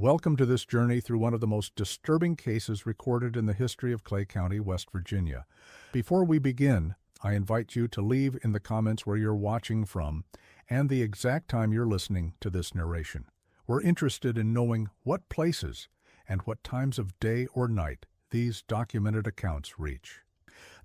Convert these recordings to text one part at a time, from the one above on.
Welcome to this journey through one of the most disturbing cases recorded in the history of Clay County, West Virginia. Before we begin, I invite you to leave in the comments where you're watching from and the exact time you're listening to this narration. We're interested in knowing what places and what times of day or night these documented accounts reach.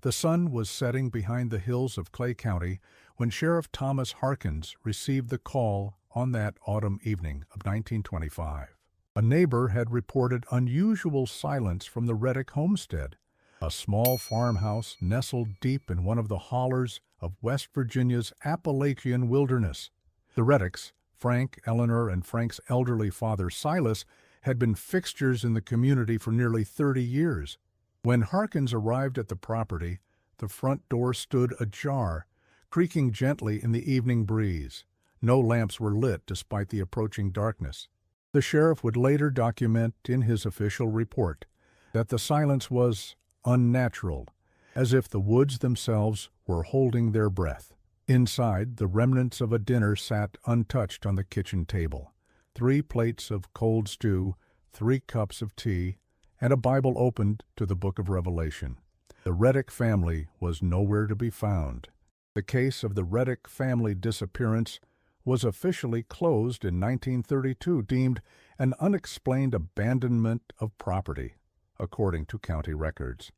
The sun was setting behind the hills of Clay County when Sheriff Thomas Harkins received the call on that autumn evening of 1925. A neighbor had reported unusual silence from the Reddick homestead, a small farmhouse nestled deep in one of the hollers of West Virginia's Appalachian wilderness. The Reddicks, Frank, Eleanor, and Frank's elderly father Silas, had been fixtures in the community for nearly 30 years. When Harkins arrived at the property, the front door stood ajar, creaking gently in the evening breeze. No lamps were lit despite the approaching darkness. The sheriff would later document in his official report that the silence was unnatural, as if the woods themselves were holding their breath. Inside, the remnants of a dinner sat untouched on the kitchen table. 3 plates of cold stew, 3 cups of tea, and a Bible opened to the book of Revelation. The Reddick family was nowhere to be found. The case of the Reddick family disappearance was officially closed in 1932, deemed an unexplained abandonment of property, according to county records.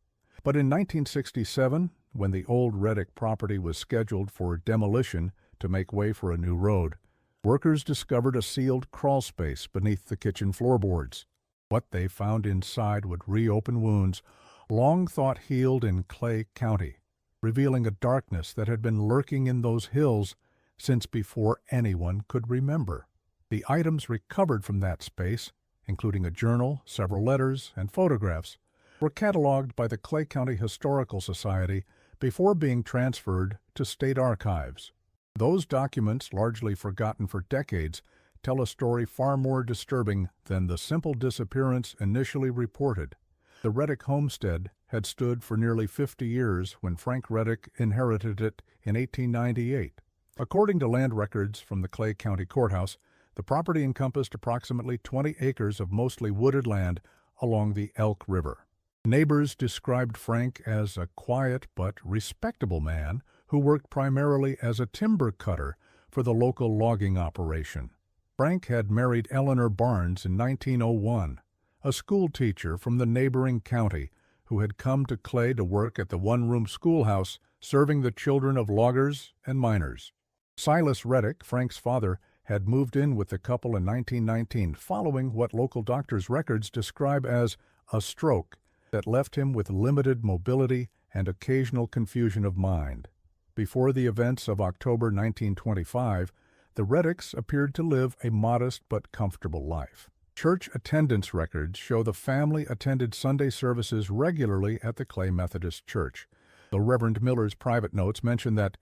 But in 1967, when the old Reddick property was scheduled for demolition to make way for a new road, workers discovered a sealed crawl space beneath the kitchen floorboards. What they found inside would reopen wounds long thought healed in Clay County, revealing a darkness that had been lurking in those hills since before anyone could remember. The items recovered from that space, including a journal, several letters, and photographs, were cataloged by the Clay County Historical Society before being transferred to state archives. Those documents, largely forgotten for decades, tell a story far more disturbing than the simple disappearance initially reported. The Reddick homestead had stood for nearly 50 years when Frank Reddick inherited it in 1898. According to land records from the Clay County Courthouse, the property encompassed approximately 20 acres of mostly wooded land along the Elk River. Neighbors described Frank as a quiet but respectable man who worked primarily as a timber cutter for the local logging operation. Frank had married Eleanor Barnes in 1901, a school teacher from the neighboring county who had come to Clay to work at the one-room schoolhouse serving the children of loggers and miners. Silas Reddick, Frank's father, had moved in with the couple in 1919 following what local doctors' records describe as a stroke that left him with limited mobility and occasional confusion of mind. Before the events of October 1925, the Reddicks appeared to live a modest but comfortable life. Church attendance records show the family attended Sunday services regularly at the Clay Methodist Church. The Reverend Miller's private notes mention that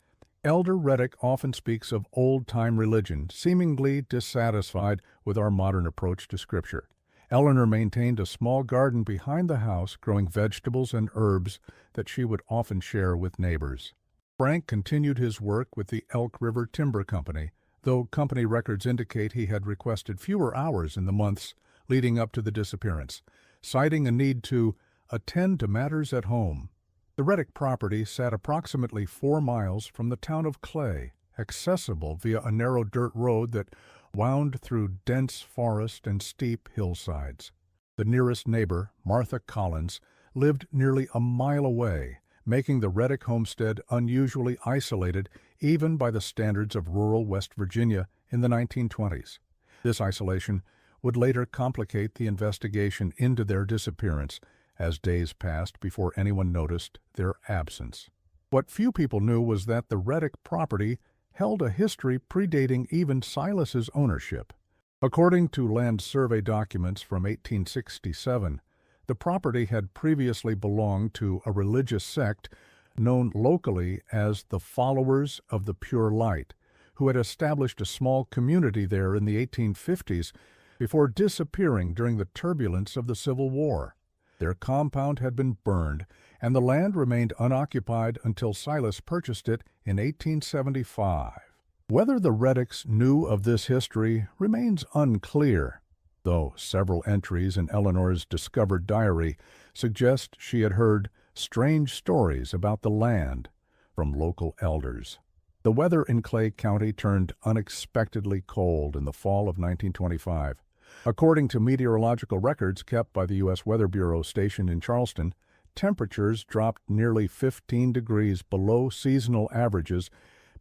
Elder Reddick often speaks of old-time religion, seemingly dissatisfied with our modern approach to Scripture. Eleanor maintained a small garden behind the house, growing vegetables and herbs that she would often share with neighbors. Frank continued his work with the Elk River Timber Company, though company records indicate he had requested fewer hours in the months leading up to the disappearance, citing a need to attend to matters at home. The Reddick property sat approximately 4 miles from the town of Clay, accessible via a narrow dirt road that wound through dense forest and steep hillsides. The nearest neighbor, Martha Collins, lived nearly a mile away, making the Reddick homestead unusually isolated even by the standards of rural West Virginia in the 1920s. This isolation would later complicate the investigation into their disappearance as days passed before anyone noticed their absence. What few people knew was that the Reddick property held a history predating even Silas's ownership. According to land survey documents from 1867, the property had previously belonged to a religious sect known locally as the Followers of the Pure Light, who had established a small community there in the 1850s before disappearing during the turbulence of the Civil War. Their compound had been burned, and the land remained unoccupied until Silas purchased it in 1875. Whether the Reddicks knew of this history remains unclear. though several entries in Eleanor's discovered diary suggest she had heard strange stories about the land from local elders. The weather in Clay County turned unexpectedly cold in the fall of 1925. According to meteorological records kept by the U.S. Weather Bureau stationed in Charleston, temperatures dropped nearly 15 degrees below seasonal averages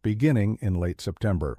beginning in late September.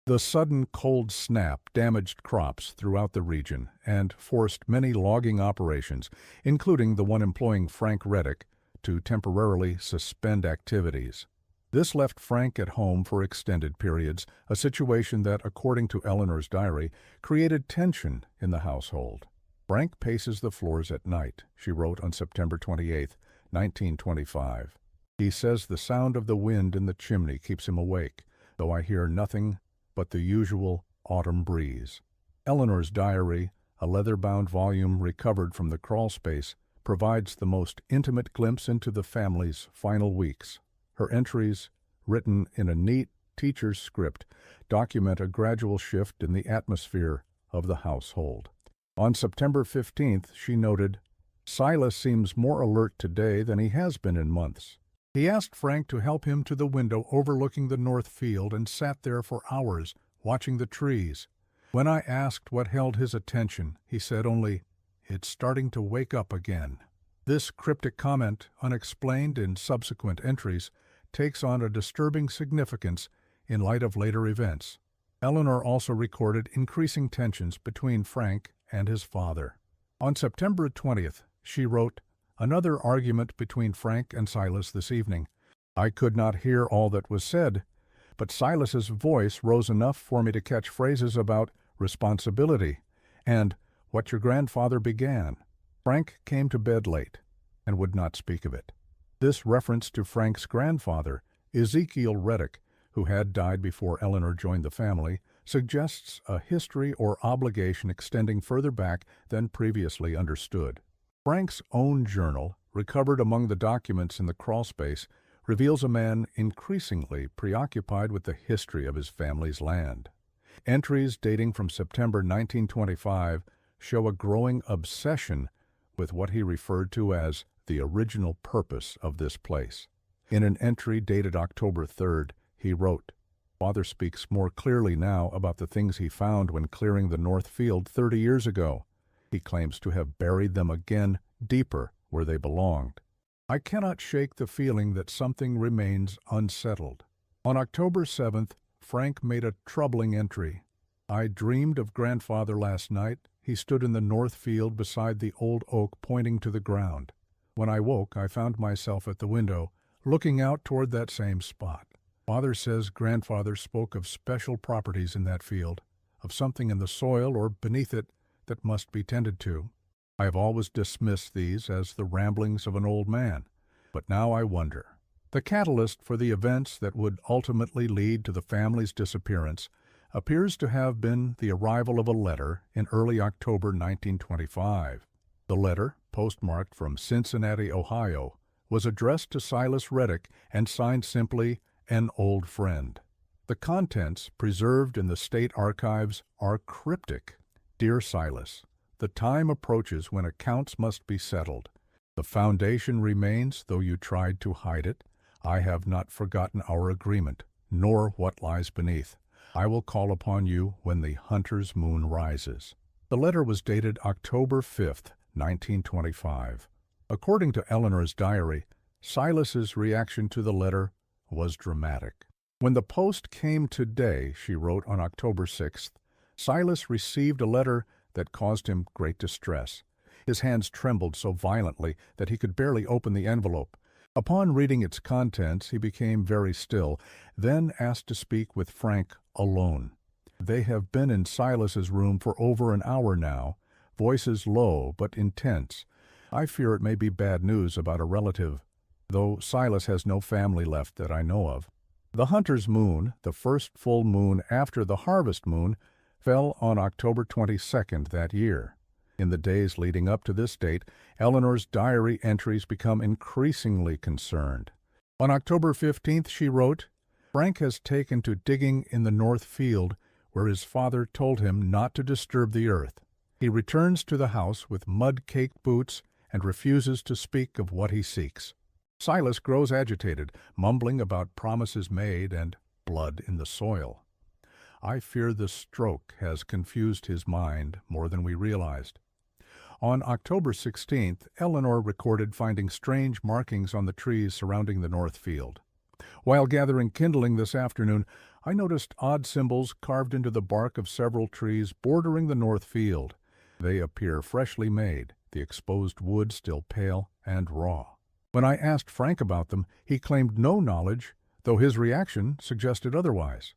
The sudden cold snap damaged crops throughout the region and forced many logging operations, including the one employing Frank Reddick, to temporarily suspend activities. This left Frank at home for extended periods, a situation that, according to Eleanor's diary, created tension in the household. Frank paces the floors at night, she wrote on September 28, 1925. He says the sound of the wind in the chimney keeps him awake, though I hear nothing but the usual autumn breeze. Eleanor's diary, a leather-bound volume recovered from the crawl space, provides the most intimate glimpse into the family's final weeks. Her entries, written in a neat teacher's script, document a gradual shift in the atmosphere of the household. On September 15th, she noted, "Silas seems more alert today than he has been in months. He asked Frank to help him to the window overlooking the north field and sat there for hours, watching the trees. When I asked what held his attention, he said only, 'It's starting to wake up again.'" This cryptic comment, unexplained in subsequent entries, takes on a disturbing significance in light of later events. Eleanor also recorded increasing tensions between Frank and his father. On September 20th, she wrote, "Another argument between Frank and Silas this evening. I could not hear all that was said, but Silas's voice rose enough for me to catch phrases about responsibility and what your grandfather began. Frank came to bed late and would not speak of it." This reference to Frank's grandfather, Ezekiel Reddick, who had died before Eleanor joined the family, suggests a history or obligation extending further back than previously understood. Frank's own journal, recovered among the documents in the crawlspace, reveals a man increasingly preoccupied with the history of his family's land. Entries dating from September 1925 show a growing obsession with what he referred to as the original purpose of this place. In an entry dated October 3rd, he wrote, "Father speaks more clearly now about the things he found when clearing the north field 30 years ago. He claims to have buried them again deeper where they belonged. I cannot shake the feeling that something remains unsettled." On October 7th, Frank made a troubling entry. "I dreamed of grandfather last night. He stood in the north field beside the old oak pointing to the ground. When I woke, I found myself at the window, looking out toward that same spot. Father says grandfather spoke of special properties in that field, of something in the soil or beneath it that must be tended to. I have always dismissed these as the ramblings of an old man, but now I wonder." The catalyst for the events that would ultimately lead to the family's disappearance appears to have been the arrival of a letter in early October 1925. The letter, postmarked from Cincinnati, Ohio, was addressed to Silas Reddick and signed simply, "An old friend." The contents, preserved in the state archives, are cryptic. "Dear Silas, the time approaches when accounts must be settled. The foundation remains, though you tried to hide it. I have not forgotten our agreement, nor what lies beneath. I will call upon you when the hunter's moon rises." The letter was dated October 5th, 1925. According to Eleanor's diary, Silas's reaction to the letter was dramatic. "When the post came today," she wrote on October 6th, "Silas received a letter that caused him great distress. His hands trembled so violently that he could barely open the envelope. Upon reading its contents, he became very still, then asked to speak with Frank alone. They have been in Silas's room for over an hour now, voices low but intense. I fear it may be bad news about a relative, though Silas has no family left that I know of." The hunter's moon, the first full moon after the harvest moon, fell on October 22nd that year. In the days leading up to this date, Eleanor's diary entries become increasingly concerned. On October 15th, she wrote, "Frank has taken to digging in the north field where his father told him not to disturb the earth. He returns to the house with mud-caked boots and refuses to speak of what he seeks. Silas grows agitated, mumbling about promises made and blood in the soil. I fear the stroke has confused his mind more than we realized. On October 16th, Eleanor recorded finding strange markings on the trees surrounding the north field. While gathering kindling this afternoon, I noticed odd symbols carved into the bark of several trees bordering the north field. They appear freshly made, the exposed wood still pale and raw. When I asked Frank about them, he claimed no knowledge, though his reaction suggested otherwise.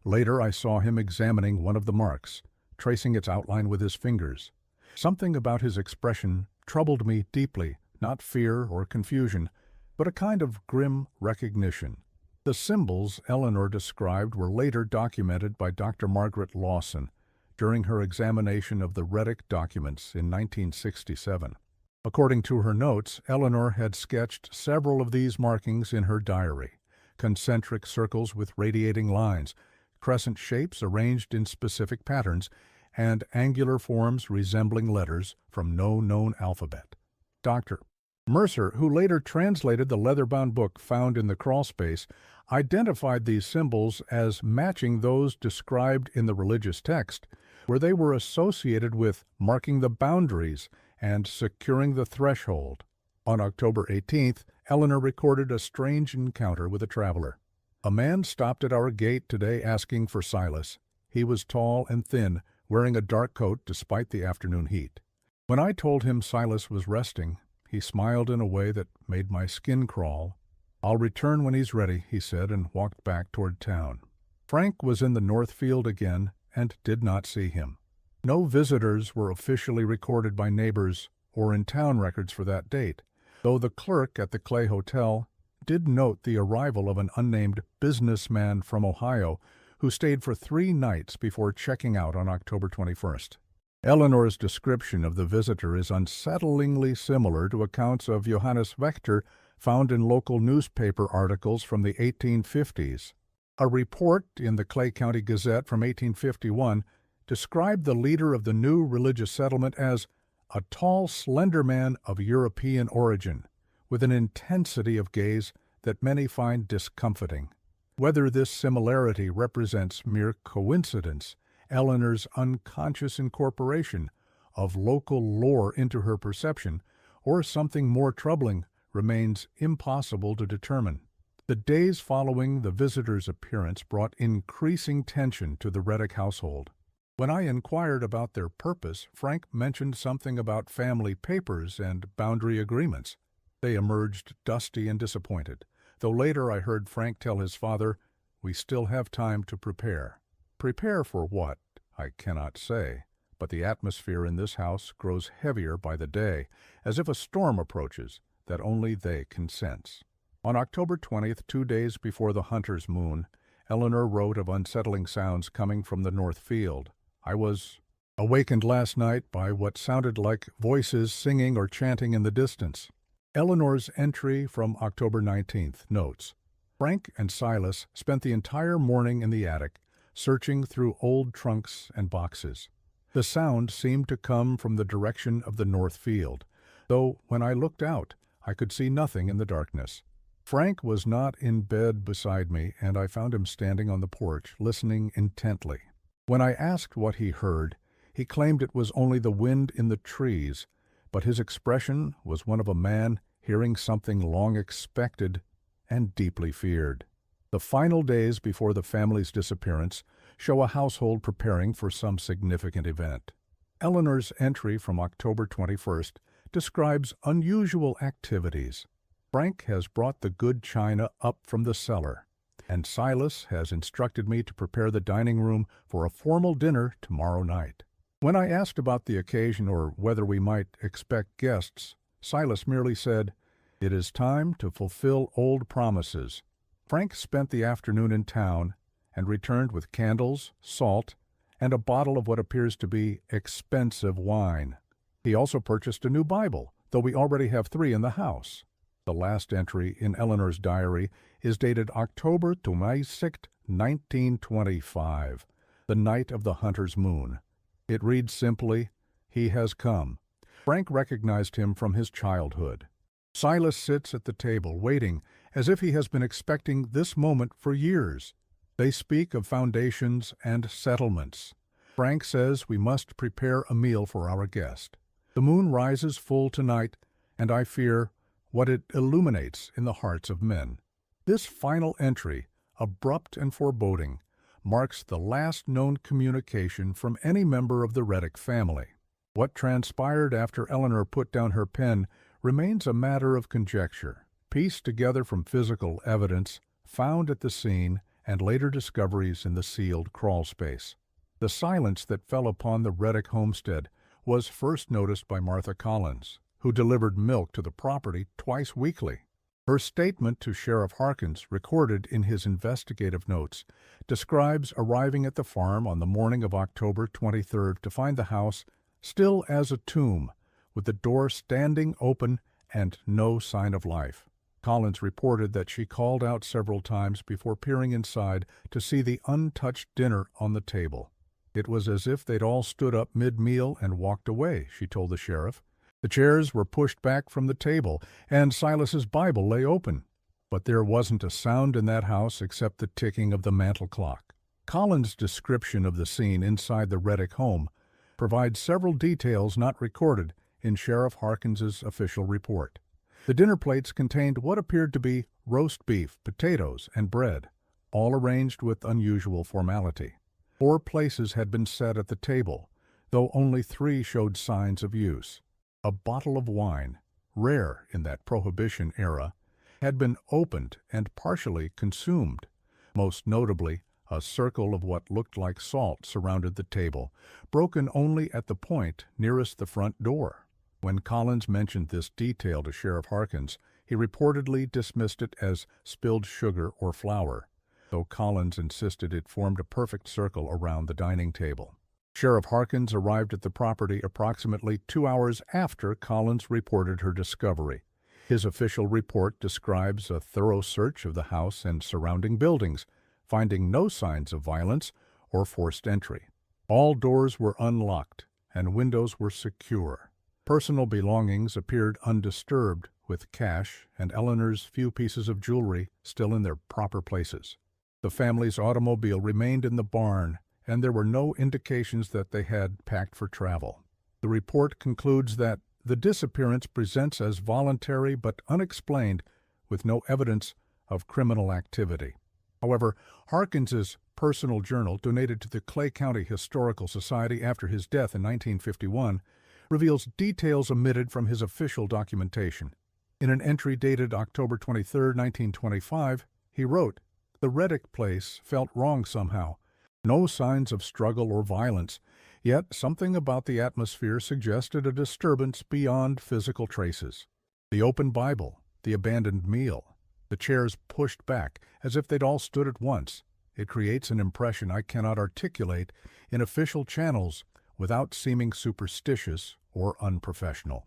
Later I saw him examining one of the marks, tracing its outline with his fingers. Something about his expression troubled me deeply, not fear or confusion, but a kind of grim recognition. The symbols Eleanor described were later documented by Dr. Margaret Lawson during her examination of the Reddick documents in 1967. According to her notes, Eleanor had sketched several of these markings in her diary: concentric circles with radiating lines, crescent shapes arranged in specific patterns, and angular forms resembling letters from no known alphabet. Dr. Mercer, who later translated the leather-bound book found in the crawlspace, identified these symbols as matching those described in the religious text, where they were associated with marking the boundaries and securing the threshold. On October 18th, Eleanor recorded a strange encounter with a traveler. A man stopped at our gate today asking for Silas. He was tall and thin, wearing a dark coat despite the afternoon heat. When I told him Silas was resting, he smiled in a way that made my skin crawl. "I'll return when he's ready," he said, and walked back toward town. Frank was in the north field again and did not see him. No visitors were officially recorded by neighbors or in town records for that date, though the clerk at the Clay Hotel did note the arrival of an unnamed businessman from Ohio who stayed for 3 nights before checking out on October 21st. Eleanor's description of the visitor is unsettlingly similar to accounts of Johannes Wechter found in local newspaper articles from the 1850s. A report in the Clay County Gazette from 1851 described the leader of the new religious settlement as a tall, slender man of European origin, with an intensity of gaze that many find discomfiting. Whether this similarity represents mere coincidence, Eleanor's unconscious incorporation of local lore into her perception, or something more troubling, remains impossible to determine. The days following the visitor's appearance brought increasing tension to the Reddick household. When I inquired about their purpose, Frank mentioned something about family papers and boundary agreements. They emerged dusty and disappointed, though later I heard Frank tell his father, "We still have time to prepare." Prepare for what, I cannot say, but the atmosphere in this house grows heavier by the day, as if a storm approaches that only they can sense. On October 20th, 2 days before the hunter's moon, Eleanor wrote of unsettling sounds coming from the north field. I was awakened last night by what sounded like voices singing or chanting in the distance. Eleanor's entry from October 19th notes, Frank and Silas spent the entire morning in the attic, searching through old trunks and boxes. The sound seemed to come from the direction of the north field, though when I looked out, I could see nothing in the darkness. Frank was not in bed beside me, and I found him standing on the porch, listening intently. When I asked what he heard, he claimed it was only the wind in the trees, but his expression was one of a man hearing something long expected and deeply feared. The final days before the family's disappearance show a household preparing for some significant event. Eleanor's entry from October 21st describes unusual activities. Frank has brought the good china up from the cellar, and Silas has instructed me to prepare the dining room for a formal dinner tomorrow night. When I asked about the occasion or whether we might expect guests, Silas merely said, "It is time to fulfill old promises." Frank spent the afternoon in town and returned with candles, salt, and a bottle of what appears to be expensive wine. He also purchased a new Bible, though we already have 3 in the house. The last entry in Eleanor's diary is dated October 26, 1925, the night of the hunter's moon. It reads simply, He has come. Frank recognized him from his childhood. Silas sits at the table, waiting, as if he has been expecting this moment for years. They speak of foundations and settlements. Frank says we must prepare a meal for our guest. The moon rises full tonight, and I fear what it illuminates in the hearts of men. This final entry, abrupt and foreboding, marks the last known communication from any member of the Reddick family. What transpired after Eleanor put down her pen remains a matter of conjecture, pieced together from physical evidence found at the scene and later discoveries in the sealed crawl space. The silence that fell upon the Reddick homestead was first noticed by Martha Collins, who delivered milk to the property twice weekly. Her statement to Sheriff Harkins, recorded in his investigative notes, describes arriving at the farm on the morning of October 23rd to find the house still as a tomb, with the door standing open and no sign of life. Collins reported that she called out several times before peering inside to see the untouched dinner on the table. It was as if they'd all stood up mid-meal and walked away, she told the sheriff. The chairs were pushed back from the table, and Silas's Bible lay open. But there wasn't a sound in that house except the ticking of the mantel clock. Collins' description of the scene inside the Reddick home provides several details not recorded in Sheriff Harkins's official report. The dinner plates contained what appeared to be roast beef, potatoes, and bread, all arranged with unusual formality. 4 places had been set at the table, though only 3 showed signs of use. A bottle of wine, rare in that Prohibition era, had been opened and partially consumed. Most notably, a circle of what looked like salt surrounded the table, broken only at the point nearest the front door. When Collins mentioned this detail to Sheriff Harkins, he reportedly dismissed it as spilled sugar or flour, though Collins insisted it formed a perfect circle around the dining table. Sheriff Harkins arrived at the property approximately 2 hours after Collins reported her discovery. His official report describes a thorough search of the house and surrounding buildings, finding no signs of violence or forced entry. All doors were unlocked and windows were secure. Personal belongings appeared undisturbed, with cash and Eleanor's few pieces of jewelry still in their proper places. The family's automobile remained in the barn, and there were no indications that they had packed for travel. The report concludes that the disappearance presents as voluntary but unexplained, with no evidence of criminal activity. However, Harkins's personal journal, donated to the Clay County Historical Society after his death in 1951, reveals details omitted from his official documentation. In an entry dated October 23, 1925, he wrote, "The Reddick place felt wrong somehow. No signs of struggle or violence, yet something about the atmosphere suggested a disturbance beyond physical traces. The open Bible, the abandoned meal, the chairs pushed back as if they'd all stood at once. It creates an impression I cannot articulate in official channels without seeming superstitious or unprofessional."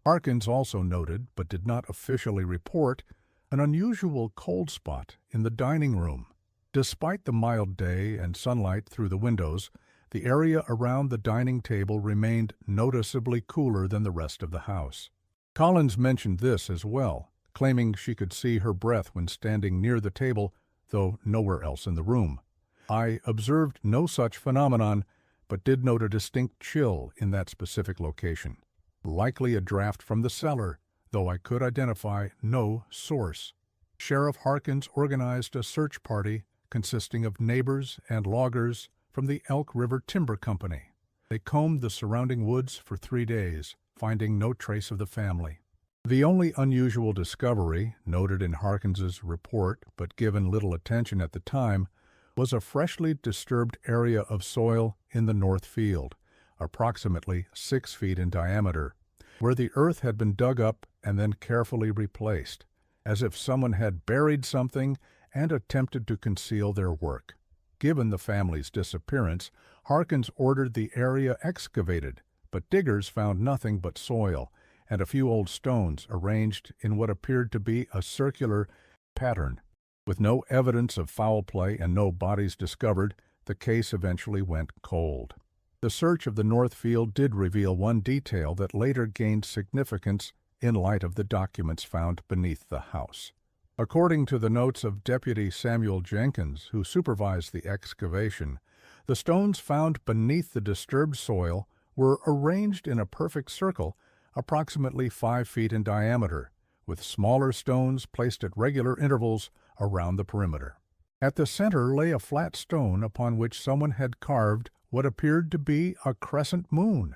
Harkins also noted, but did not officially report, an unusual cold spot in the dining room. Despite the mild day and sunlight through the windows, the area around the dining table remained noticeably cooler than the rest of the house. Collins mentioned this as well, claiming she could see her breath when standing near the table, though nowhere else in the room. I observed no such phenomenon, but did note a distinct chill in that specific location. Likely a draft from the cellar, though I could identify no source. Sheriff Harkins organized a search party consisting of neighbors and loggers from the Elk River Timber Company. They combed the surrounding woods for 3 days, finding no trace of the family. The only unusual discovery, noted in Harkins's report but given little attention at the time, was a freshly disturbed area of soil in the north field, approximately 6 feet in diameter, where the earth had been dug up and then carefully replaced, as if someone had buried something and attempted to conceal their work. Given the family's disappearance, Harkins ordered the area excavated, but diggers found nothing but soil and a few old stones arranged in what appeared to be a circular pattern. With no evidence of foul play and no bodies discovered, the case eventually went cold. The search of the North Field did reveal one detail that later gained significance in light of the documents found beneath the house. According to the notes of Deputy Samuel Jenkins, who supervised the excavation, the stones found beneath the disturbed soil were arranged in a perfect circle, approximately 5 feet in diameter, with smaller stones placed at regular intervals around the perimeter. At the center lay a flat stone upon which someone had carved what appeared to be a crescent moon.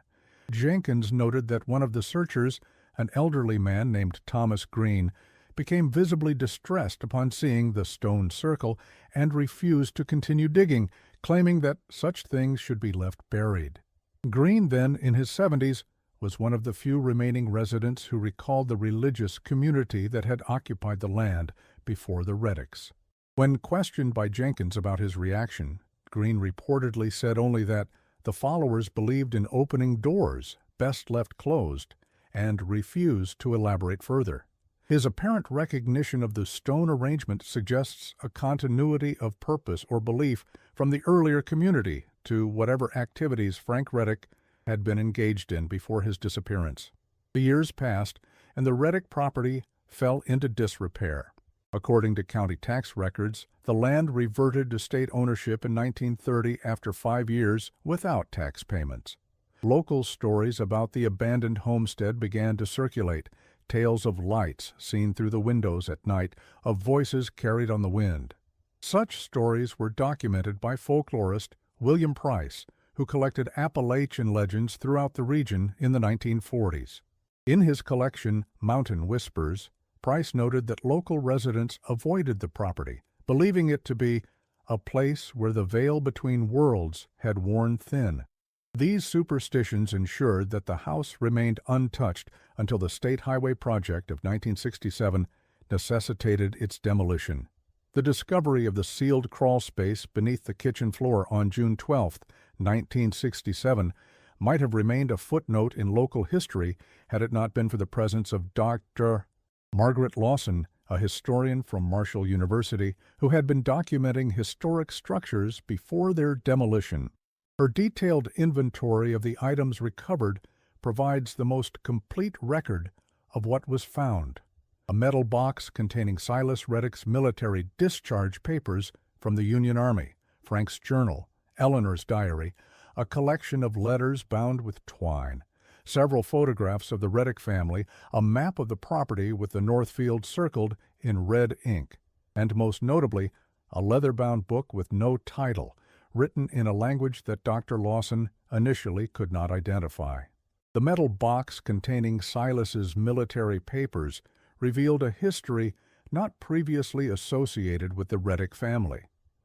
Jenkins noted that one of the searchers, an elderly man named Thomas Green, became visibly distressed upon seeing the stone circle and refused to continue digging, claiming that such things should be left buried. Green, then in his 70s, was one of the few remaining residents who recalled the religious community that had occupied the land before the Reddicks. When questioned by Jenkins about his reaction, Green reportedly said only that the followers believed in opening doors best left closed and refused to elaborate further. His apparent recognition of the stone arrangement suggests a continuity of purpose or belief from the earlier community to whatever activities Frank Reddick had been engaged in before his disappearance. The years passed, and the Reddick property fell into disrepair. According to county tax records, the land reverted to state ownership in 1930 after 5 years without tax payments. Local stories about the abandoned homestead began to circulate, tales of lights seen through the windows at night, of voices carried on the wind. Such stories were documented by folklorist William Price, who collected Appalachian legends throughout the region in the 1940s. In his collection, Mountain Whispers, Price noted that local residents avoided the property, believing it to be a place where the veil between worlds had worn thin. These superstitions ensured that the house remained untouched until the State Highway Project of 1967 necessitated its demolition. The discovery of the sealed crawl space beneath the kitchen floor on June 12, 1967, might have remained a footnote in local history had it not been for the presence of Dr. Margaret Lawson, a historian from Marshall University, who had been documenting historic structures before their demolition. Her detailed inventory of the items recovered provides the most complete record of what was found. A metal box containing Silas Reddick's military discharge papers from the Union Army, Frank's journal, Eleanor's diary, a collection of letters bound with twine, several photographs of the Reddick family, a map of the property with the North Field circled in red ink, and most notably, a leather-bound book with no title, written in a language that Dr. Lawson initially could not identify. The metal box containing Silas's military papers revealed a history not previously associated with the Reddick family.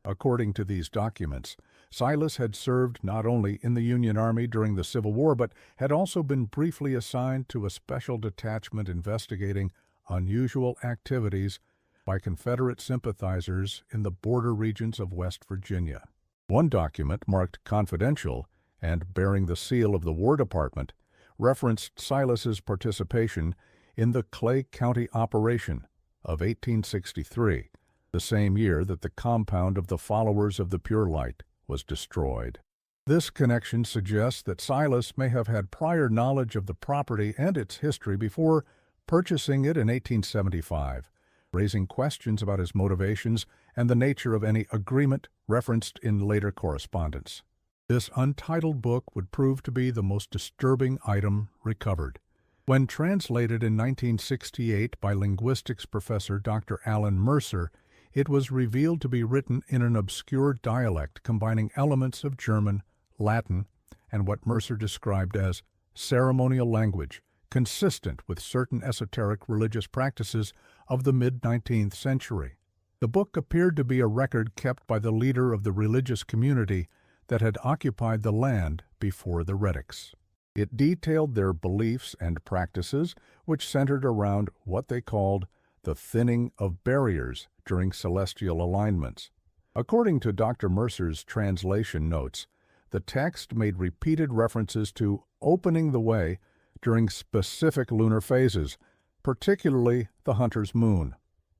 According to these documents, Silas had served not only in the Union Army during the Civil War, but had also been briefly assigned to a special detachment investigating unusual activities by Confederate sympathizers in the border regions of West Virginia. One document, marked confidential and bearing the seal of the War Department, referenced Silas's participation in the Clay County operation of 1863, the same year that the compound of the Followers of the Pure Light was destroyed. This connection suggests that Silas may have had prior knowledge of the property and its history before purchasing it in 1875, raising questions about his motivations and the nature of any agreement referenced in later correspondence. This untitled book would prove to be the most disturbing item recovered. When translated in 1968 by linguistics professor Dr. Alan Mercer, it was revealed to be written in an obscure dialect combining elements of German, Latin, and what Mercer described as ceremonial language, consistent with certain esoteric religious practices of the mid-19th century. The book appeared to be a record kept by the leader of the religious community that had occupied the land before the Reddicks. It detailed their beliefs and practices, which centered around what they called the thinning of barriers during celestial alignments. According to Dr. Mercer's translation notes, the text made repeated references to opening the way during specific lunar phases, particularly the hunter's moon.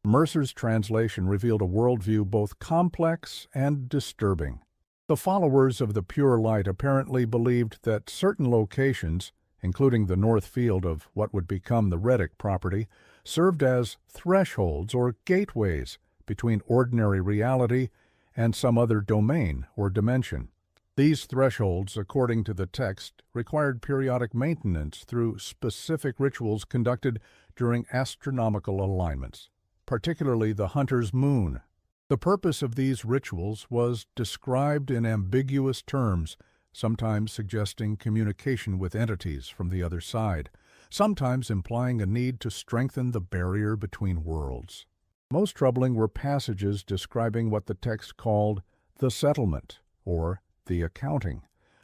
Mercer's translation revealed a worldview both complex and disturbing. The followers of the pure light apparently believed that certain locations, including the north field of what would become the Reddick property, served as thresholds or gateways between ordinary reality and some other domain or dimension. These thresholds, according to the text, required periodic maintenance through specific rituals conducted during astronomical alignments, particularly the hunter's moon. The purpose of these rituals was described in ambiguous terms, sometimes suggesting communication with entities from the other side, sometimes implying a need to strengthen the barrier between worlds. Most troubling were passages describing what the text called the settlement, or the accounting,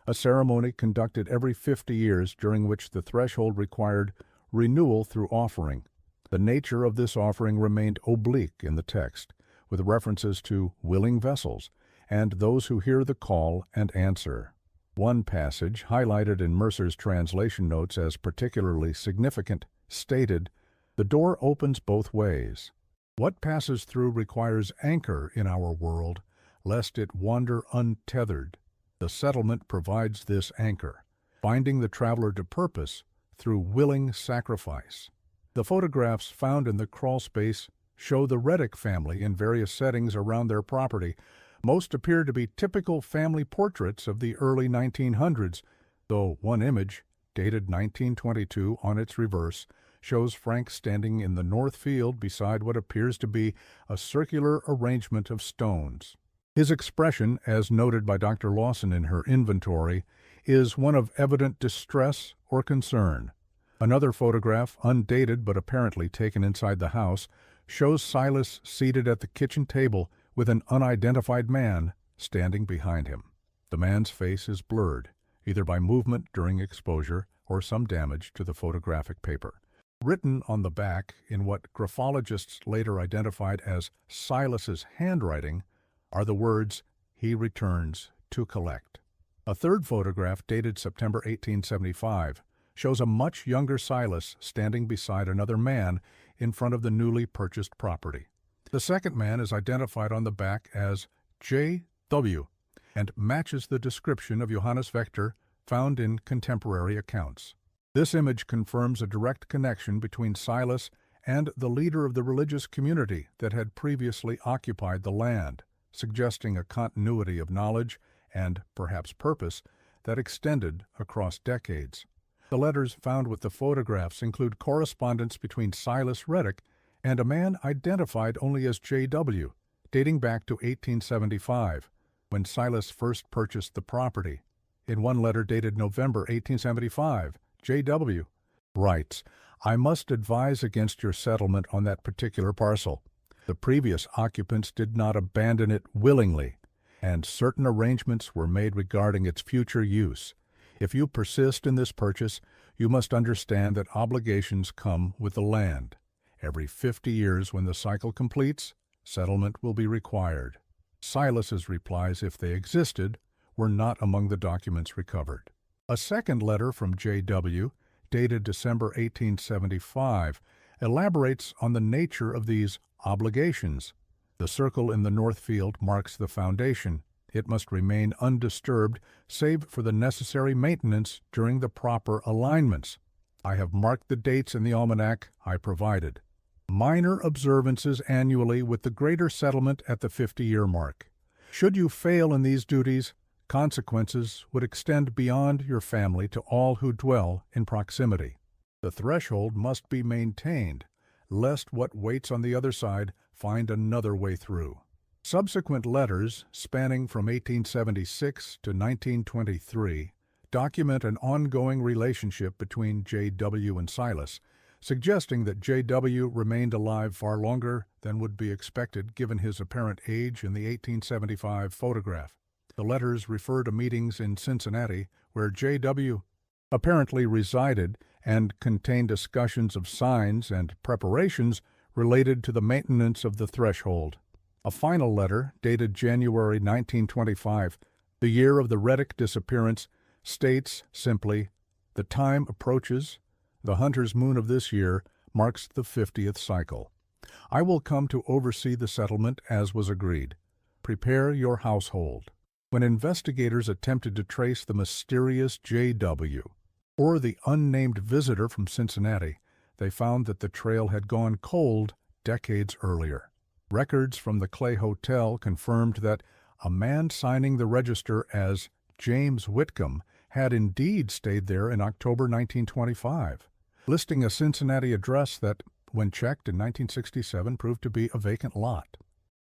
a ceremony conducted every 50 years during which the threshold required renewal through offering. The nature of this offering remained oblique in the text, with references to willing vessels and those who hear the call and answer. One passage, highlighted in Mercer's translation notes as particularly significant, stated, "The door opens both ways. What passes through requires anchor in our world, lest it wander untethered. The settlement provides this anchor, binding the traveler to purpose through willing sacrifice." The photographs found in the crawl space show the Reddick family in various settings around their property. Most appear to be typical family portraits of the early 1900s, though one image, dated 1922 on its reverse, shows Frank standing in the north field beside what appears to be a circular arrangement of stones. His expression, as noted by Dr. Lawson in her inventory, is one of evident distress or concern. Another photograph, undated but apparently taken inside the house, shows Silas seated at the kitchen table with an unidentified man standing behind him. The man's face is blurred, either by movement during exposure or some damage to the photographic paper. Written on the back in what graphologists later identified as Silas's handwriting are the words, "He returns to collect." A third photograph, dated September 1875, shows a much younger Silas standing beside another man in front of the newly purchased property. The second man is identified on the back as J.W. and matches the description of Johannes Vector found in contemporary accounts. This image confirms a direct connection between Silas and the leader of the religious community that had previously occupied the land, suggesting a continuity of knowledge and, perhaps purpose, that extended across decades. The letters found with the photographs include correspondence between Silas Reddick and a man identified only as J.W., dating back to 1875, when Silas first purchased the property. In one letter dated November 1875, J.W. writes, "I must advise against your settlement on that particular parcel. The previous occupants did not abandon it willingly, and certain arrangements were made regarding its future use. If you persist in this purchase, you must understand that obligations come with the land. Every 50 years, when the cycle completes, settlement will be required." Silas's replies, if they existed, were not among the documents recovered. A second letter from J.W., dated December 1875, elaborates on the nature of these obligations. The circle in the north field marks the foundation. It must remain undisturbed, save for the necessary maintenance during the proper alignments. I have marked the dates in the almanac I provided. Minor observances annually, with the greater settlement at the 50-year mark. Should you fail in these duties, consequences would extend beyond your family to all who dwell in proximity. The threshold must be maintained, lest what waits on the other side find another way through. Subsequent letters, spanning from 1876 to 1923, document an ongoing relationship between J.W. and Silas, suggesting that J.W. remained alive far longer than would be expected given his apparent age in the 1875 photograph. The letters refer to meetings in Cincinnati where J.W. apparently resided and contain discussions of signs and preparations related to the maintenance of the threshold. A final letter, dated January 1925, the year of the Reddick disappearance, states simply, "The time approaches. The hunter's moon of this year marks the 50th cycle. I will come to oversee the settlement as was agreed. Prepare your household." When investigators attempted to trace the mysterious J.W., or the unnamed visitor from Cincinnati, they found that the trail had gone cold decades earlier. Records from the Clay Hotel confirmed that a man signing the register as James Whitcomb had indeed stayed there in October 1925, listing a Cincinnati address that, when checked in 1967, proved to be a vacant lot.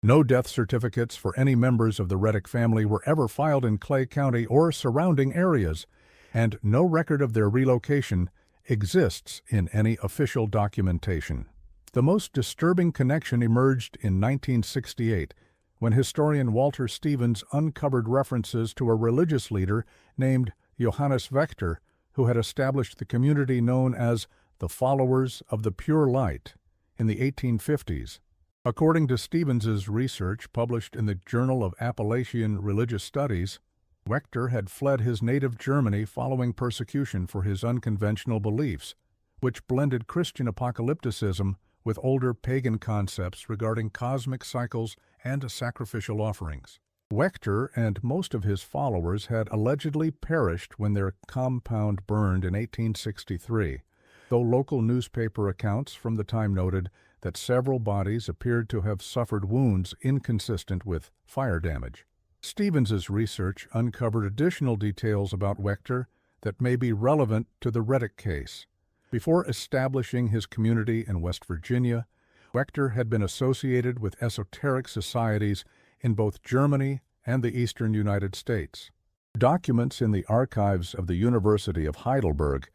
No death certificates for any members of the Reddick family were ever filed in Clay County or surrounding areas, and no record of their relocation exists in any official documentation. The most disturbing connection emerged in 1968, when historian Walter Stevens uncovered references to a religious leader named Johannes Vechter, who had established the community known as the Followers of the Pure Light in the 1850s. According to Stevens's research published in the Journal of Appalachian Religious Studies, Vechter had fled his native Germany following persecution for his unconventional beliefs, which blended Christian apocalypticism with older pagan concepts regarding cosmic cycles and sacrificial offerings. Vechter and most of his followers had allegedly perished when their compound burned in 1863, though local newspaper accounts from the time noted that several bodies appeared to have suffered wounds inconsistent with fire damage. Stevens's research uncovered additional details about Vechter that may be relevant to the Reddick case. Before establishing his community in West Virginia, Vechter had been associated with esoteric societies in both Germany and the eastern United States. Documents in the archives of the University of Heidelberg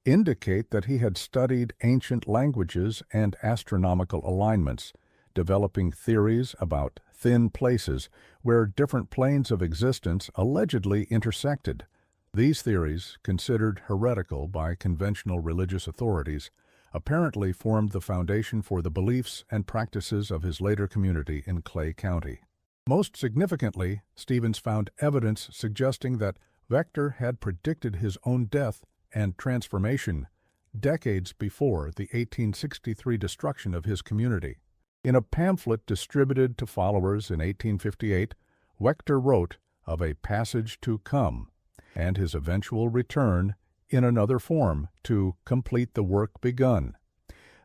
indicate that he had studied ancient languages and astronomical alignments, developing theories about thin places where different planes of existence allegedly intersected. These theories, considered heretical by conventional religious authorities, apparently formed the foundation for the beliefs and practices of his later community in Clay County. Most significantly, Stevens found evidence suggesting that Vechter had predicted his own death and transformation decades before the 1863 destruction of his community. In a pamphlet distributed to followers in 1858, Vechter wrote of a passage to come and his eventual return in another form to complete the work begun.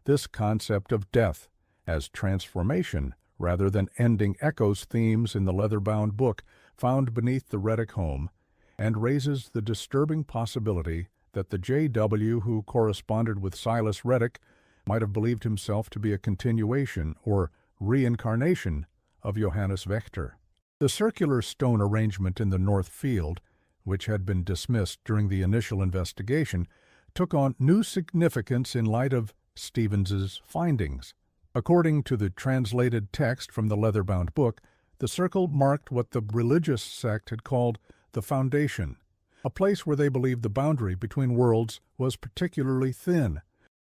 This concept of death as transformation rather than ending echoes themes in the leather-bound book found beneath the Reddick home and raises the disturbing possibility that the J.W. who corresponded with Silas Reddick might have believed himself to be a continuation or reincarnation of Johannes Vechter. The circular stone arrangement in the north field, which had been dismissed during the initial investigation, took on new significance in light of Stevens's findings. According to the translated text from the leather-bound book, the circle marked what the religious sect had called the foundation, a place where they believed the boundary between worlds was particularly thin.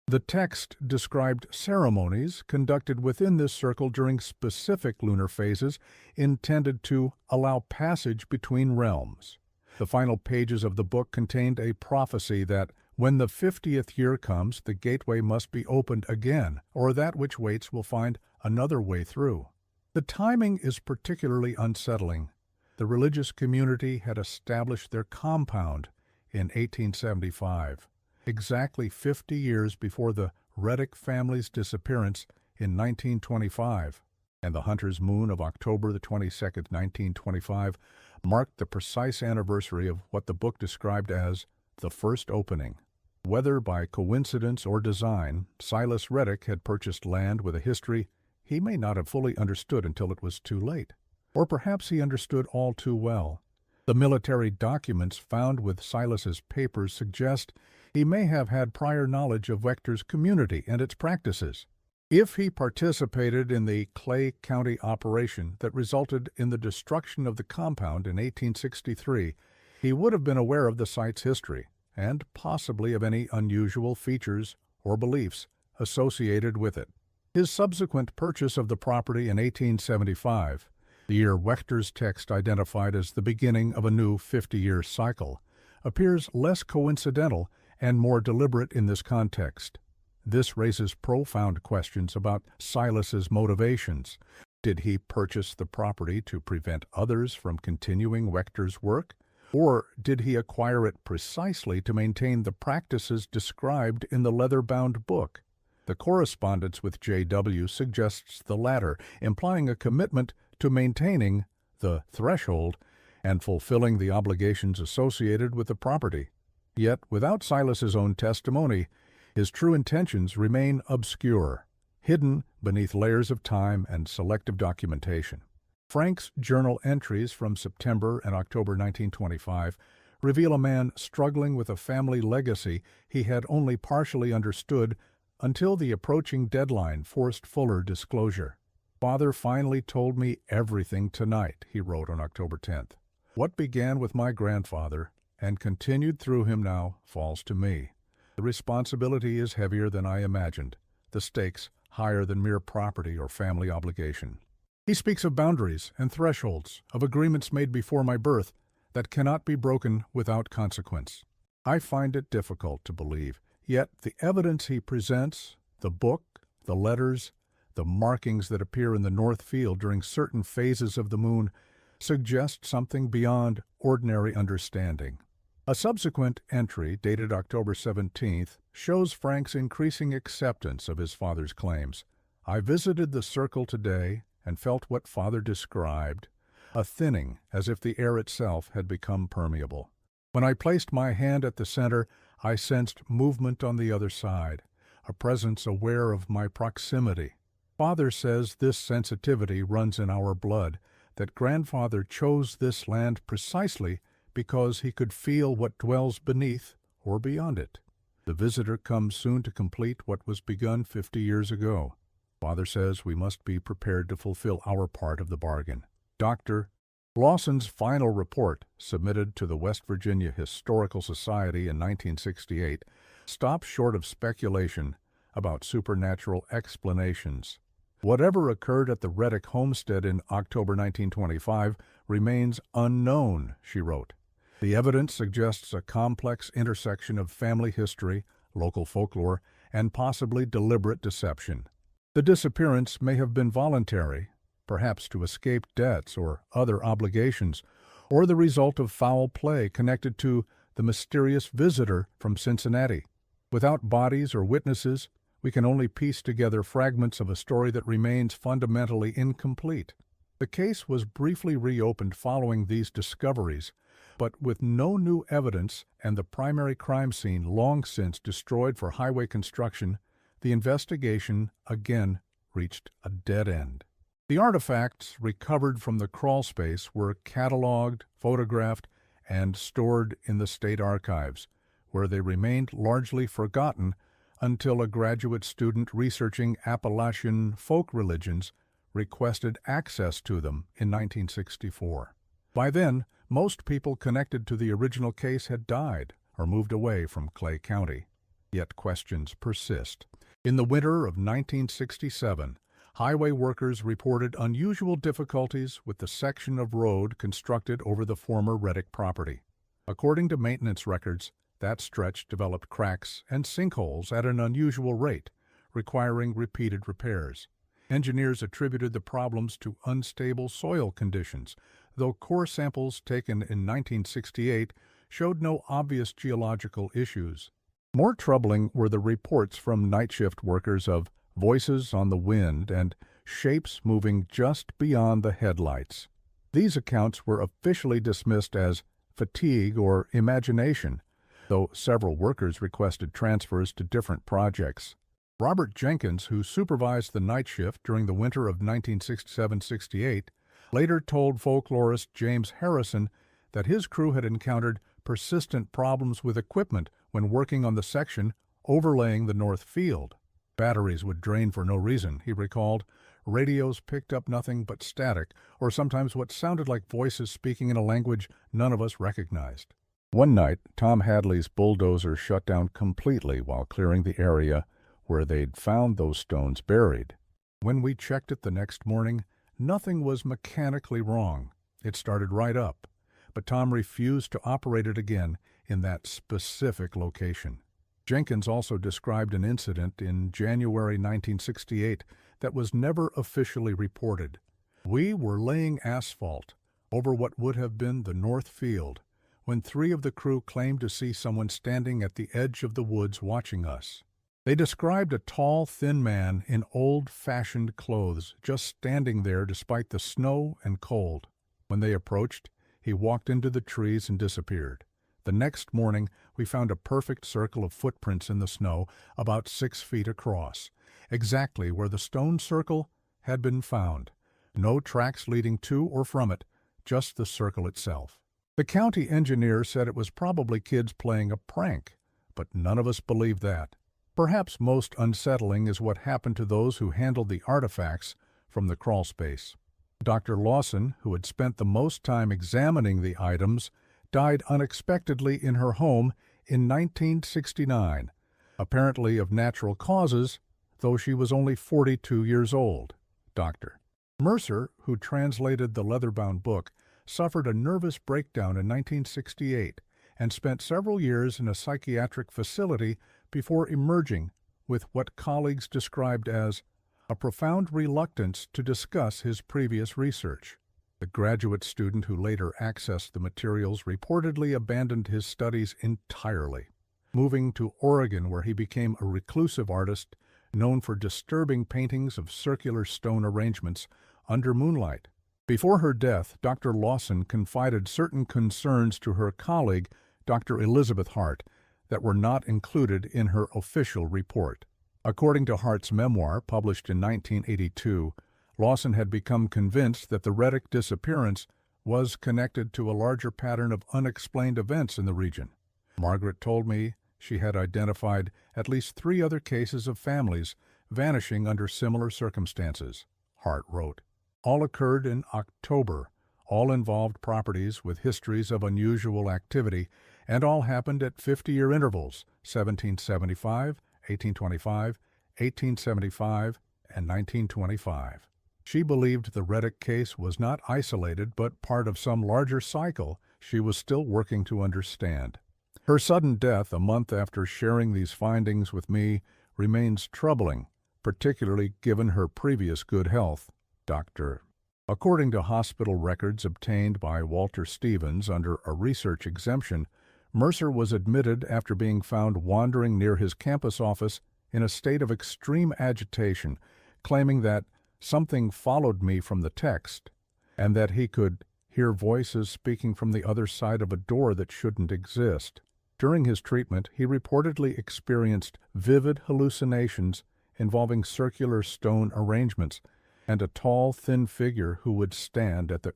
The text described ceremonies conducted within this circle during specific lunar phases intended to allow passage between realms. The final pages of the book contained a prophecy that when the 50th year comes, the gateway must be opened again, or that which waits will find another way through. The timing is particularly unsettling. The religious community had established their compound in 1875, exactly 50 years before the Reddick family's disappearance in 1925, and the hunter's moon of October the 22nd, 1925, marked the precise anniversary of what the book described as the first opening. Whether by coincidence or design, Silas Reddick had purchased land with a history he may not have fully understood until it was too late. Or perhaps he understood all too well. The military documents found with Silas's papers suggest he may have had prior knowledge of Vechter's community and its practices. If he participated in the Clay County operation that resulted in the destruction of the compound in 1863, he would have been aware of the site's history and possibly of any unusual features or beliefs associated with it. His subsequent purchase of the property in 1875, the year Vechter's text identified as the beginning of a new 50-year cycle, appears less coincidental and more deliberate in this context. This raises profound questions about Silas's motivations. Did he purchase the property to prevent others from continuing Wechter's work? Or did he acquire it precisely to maintain the practices described in the leather-bound book? The correspondence with J.W. suggests the latter, implying a commitment to maintaining the threshold and fulfilling the obligations associated with the property. Yet, without Silas's own testimony, his true intentions remain obscure, hidden beneath layers of time and selective documentation. Frank's journal entries from September and October 1925 reveal a man struggling with a family legacy he had only partially understood until the approaching deadline forced fuller disclosure. "Father finally told me everything tonight," he wrote on October 10th. "What began with my grandfather and continued through him now falls to me. The responsibility is heavier than I imagined, the stakes higher than mere property or family obligation." He speaks of boundaries and thresholds, of agreements made before my birth that cannot be broken without consequence. I find it difficult to believe, yet the evidence he presents, the book, the letters, the markings that appear in the north field during certain phases of the moon, suggest something beyond ordinary understanding. A subsequent entry, dated October 17th, shows Frank's increasing acceptance of his father's claims. "I visited the circle today and felt what Father described, a thinning as if the air itself had become permeable. When I placed my hand at the center, I sensed movement on the other side, a presence aware of my proximity. Father says this sensitivity runs in our blood, that grandfather chose this land precisely because he could feel what dwells beneath or beyond it. The visitor comes soon to complete what was begun 50 years ago. Father says we must be prepared to fulfill our part of the bargain." Dr. Lawson's final report, submitted to the West Virginia Historical Society in 1968, stops short of speculation about supernatural explanations. Whatever occurred at the Reddick homestead in October 1925 remains unknown, she wrote. The evidence suggests a complex intersection of family history, local folklore, and possibly deliberate deception. The disappearance may have been voluntary, perhaps to escape debts or other obligations, or the result of foul play connected to the mysterious visitor from Cincinnati. Without bodies or witnesses, we can only piece together fragments of a story that remains fundamentally incomplete. The case was briefly reopened following these discoveries, but with no new evidence and the primary crime scene long since destroyed for highway construction, the investigation again reached a dead end. The artifacts recovered from the crawl space were cataloged, photographed, and stored in the state archives, where they remained largely forgotten until a graduate student researching Appalachian folk religions requested access to them in 1964. By then, most people connected to the original case had died or moved away from Clay County. Yet questions persist. In the winter of 1967, highway workers reported unusual difficulties with the section of road constructed over the former Reddick property. According to maintenance records, that stretch developed cracks and sinkholes at an unusual rate, requiring repeated repairs. Engineers attributed the problems to unstable soil conditions, though core samples taken in 1968 showed no obvious geological issues. More troubling were the reports from night shift workers of voices on the wind and shapes moving just beyond the headlights. These accounts were officially dismissed as fatigue or imagination, though several workers requested transfers to different projects. Robert Jenkins, who supervised the night shift during the winter of 1967-68, later told folklorist James Harrison that his crew had encountered persistent problems with equipment when working on the section overlaying the north field. Batteries would drain for no reason, he recalled. Radios picked up nothing but static, or sometimes what sounded like voices speaking in a language none of us recognized. One night, Tom Hadley's bulldozer shut down completely while clearing the area where they'd found those stones buried. When we checked it the next morning, nothing was mechanically wrong. It started right up, but Tom refused to operate it again in that specific location. Jenkins also described an incident in January 1968 that was never officially reported. We were laying asphalt over what would have been the north field when three of the crew claimed to see someone standing at the edge of the woods watching us. They described a tall, thin man in old-fashioned clothes just standing there despite the snow and cold. When they approached, he walked into the trees and disappeared. The next morning, we found a perfect circle of footprints in the snow about 6 feet across, exactly where the stone circle had been found. No tracks leading to or from it, just the circle itself. The county engineer said it was probably kids playing a prank, but none of us believed that. Perhaps most unsettling is what happened to those who handled the artifacts from the crawlspace. Dr. Lawson, who had spent the most time examining the items, died unexpectedly in her home in 1969, apparently of natural causes, though she was only 42 years old. Dr. Mercer, who translated the leather-bound book, suffered a nervous breakdown in 1968 and spent several years in a psychiatric facility before emerging with what colleagues described as a profound reluctance to discuss his previous research. The graduate student who later accessed the materials reportedly abandoned his studies entirely, moving to Oregon where he became a reclusive artist known for disturbing paintings of circular stone arrangements under moonlight. Before her death, Dr. Lawson confided certain concerns to her colleague, Dr. Elizabeth Hart, that were not included in her official report. According to Hart's memoir, published in 1982, Lawson had become convinced that the Reddick disappearance was connected to a larger pattern of unexplained events in the region. Margaret told me she had identified at least 3 other cases of families vanishing under similar circumstances. Hart wrote, "All occurred in October, all involved properties with histories of unusual activity, and all happened at 50-year intervals, 1775, 1825, 1875, and 1925. She believed the Reddick case was not isolated but part of some larger cycle she was still working to understand. Her sudden death a month after sharing these findings with me remains troubling, particularly given her previous good health. Dr. According to hospital records obtained by Walter Stevens under a research exemption, Mercer was admitted after being found wandering near his campus office in a state of extreme agitation, claiming that something followed me from the text, and that he could hear voices speaking from the other side of a door that shouldn't exist. During his treatment, he reportedly experienced vivid hallucinations involving circular stone arrangements and a tall, thin figure who would stand at the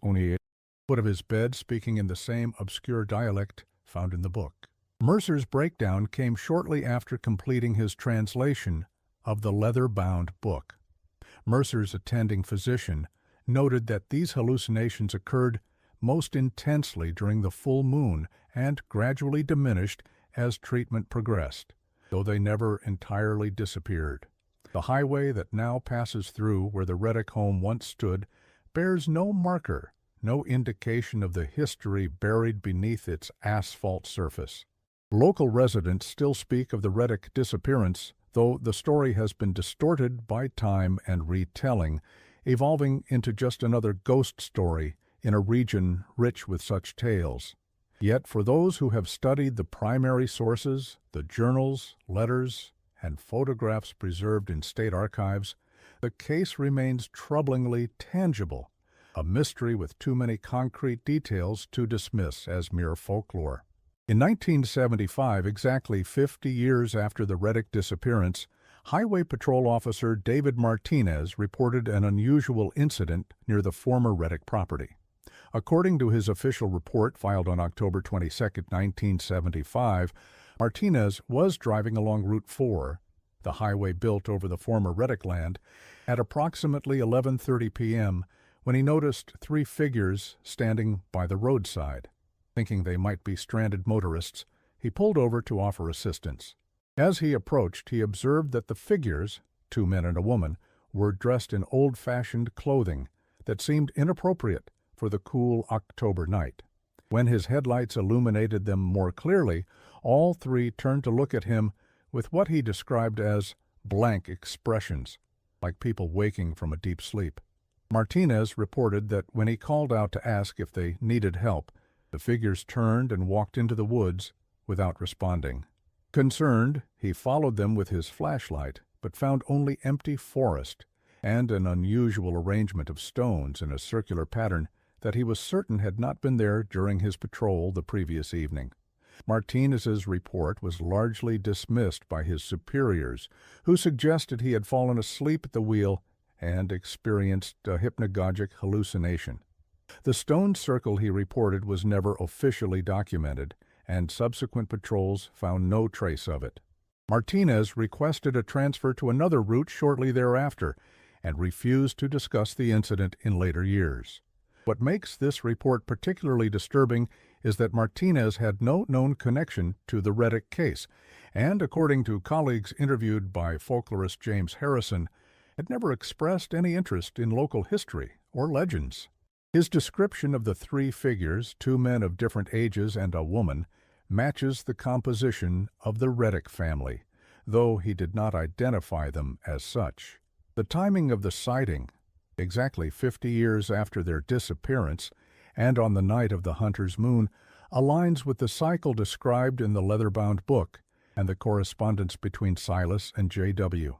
foot of his bed speaking in the same obscure dialect found in the book. Mercer's breakdown came shortly after completing his translation of the leather-bound book. Mercer's attending physician noted that these hallucinations occurred most intensely during the full moon and gradually diminished as treatment progressed, though they never entirely disappeared. The highway that now passes through where the Reddick home once stood bears no marker, no indication of the history buried beneath its asphalt surface. Local residents still speak of the Reddick disappearance, though the story has been distorted by time and retelling, evolving into just another ghost story in a region rich with such tales. Yet for those who have studied the primary sources, the journals, letters, and photographs preserved in state archives, the case remains troublingly tangible, a mystery with too many concrete details to dismiss as mere folklore. In 1975, exactly 50 years after the Reddick disappearance, Highway Patrol Officer David Martinez reported an unusual incident near the former Reddick property. According to his official report filed on October 22, 1975, Martinez was driving along Route 4, the highway built over the former Reddick land, at approximately 11:30 p.m. when he noticed 3 figures standing by the roadside. Thinking they might be stranded motorists, he pulled over to offer assistance. As he approached, he observed that the figures, 2 men and a woman, were dressed in old-fashioned clothing that seemed inappropriate for the cool October night. When his headlights illuminated them more clearly, all 3 turned to look at him with what he described as blank expressions, like people waking from a deep sleep. Martinez reported that when he called out to ask if they needed help, the figures turned and walked into the woods without responding. Concerned, he followed them with his flashlight, but found only empty forest and an unusual arrangement of stones in a circular pattern that he was certain had not been there during his patrol the previous evening. Martinez's report was largely dismissed by his superiors, who suggested he had fallen asleep at the wheel and experienced a hypnagogic hallucination. The stone circle, he reported, was never officially documented, and subsequent patrols found no trace of it. Martinez requested a transfer to another route shortly thereafter and refused to discuss the incident in later years. What makes this report particularly disturbing is that Martinez had no known connection to the Reddick case, and, according to colleagues interviewed by folklorist James Harrison, had never expressed any interest in local history or legends. His description of the three figures, two men of different ages and a woman, matches the composition of the Reddick family, though he did not identify them as such. The timing of the sighting, exactly 50 years after their disappearance, and on the night of the hunter's moon, aligns with the cycle described in the leather-bound book and the correspondence between Silas and J.W.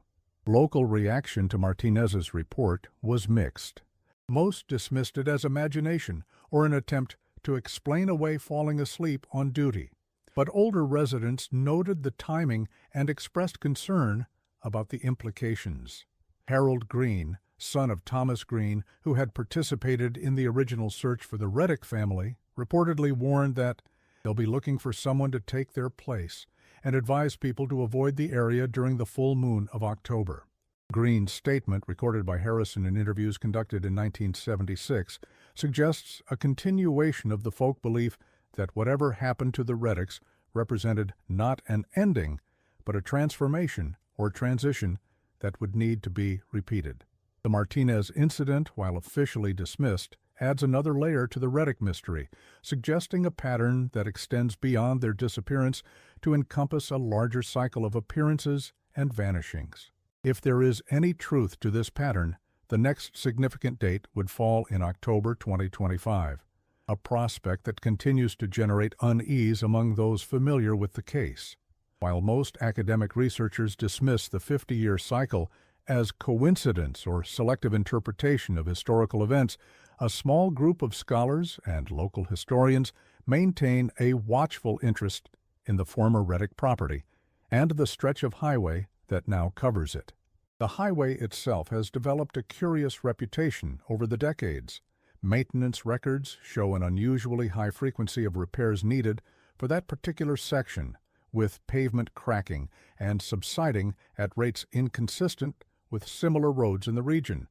Local reaction to Martinez's report was mixed. Most dismissed it as imagination or an attempt to explain away falling asleep on duty. But older residents noted the timing and expressed concern about the implications. Harold Green, son of Thomas Green, who had participated in the original search for the Reddick family, reportedly warned that they'll be looking for someone to take their place and advised people to avoid the area during the full moon of October. Green's statement, recorded by Harrison in interviews conducted in 1976, suggests a continuation of the folk belief that whatever happened to the Reddicks represented not an ending, but a transformation or transition that would need to be repeated. The Martinez incident, while officially dismissed, adds another layer to the Reddick mystery, suggesting a pattern that extends beyond their disappearance to encompass a larger cycle of appearances and vanishings. If there is any truth to this pattern, the next significant date would fall in October 2025, a prospect that continues to generate unease among those familiar with the case. While most academic researchers dismiss the 50-year cycle as coincidence or selective interpretation of historical events, a small group of scholars and local historians maintain a watchful interest in the former Reddick property and the stretch of highway that now covers it. The highway itself has developed a curious reputation over the decades. Maintenance records show an unusually high frequency of repairs needed for that particular section, with pavement cracking and subsiding at rates inconsistent with similar roads in the region.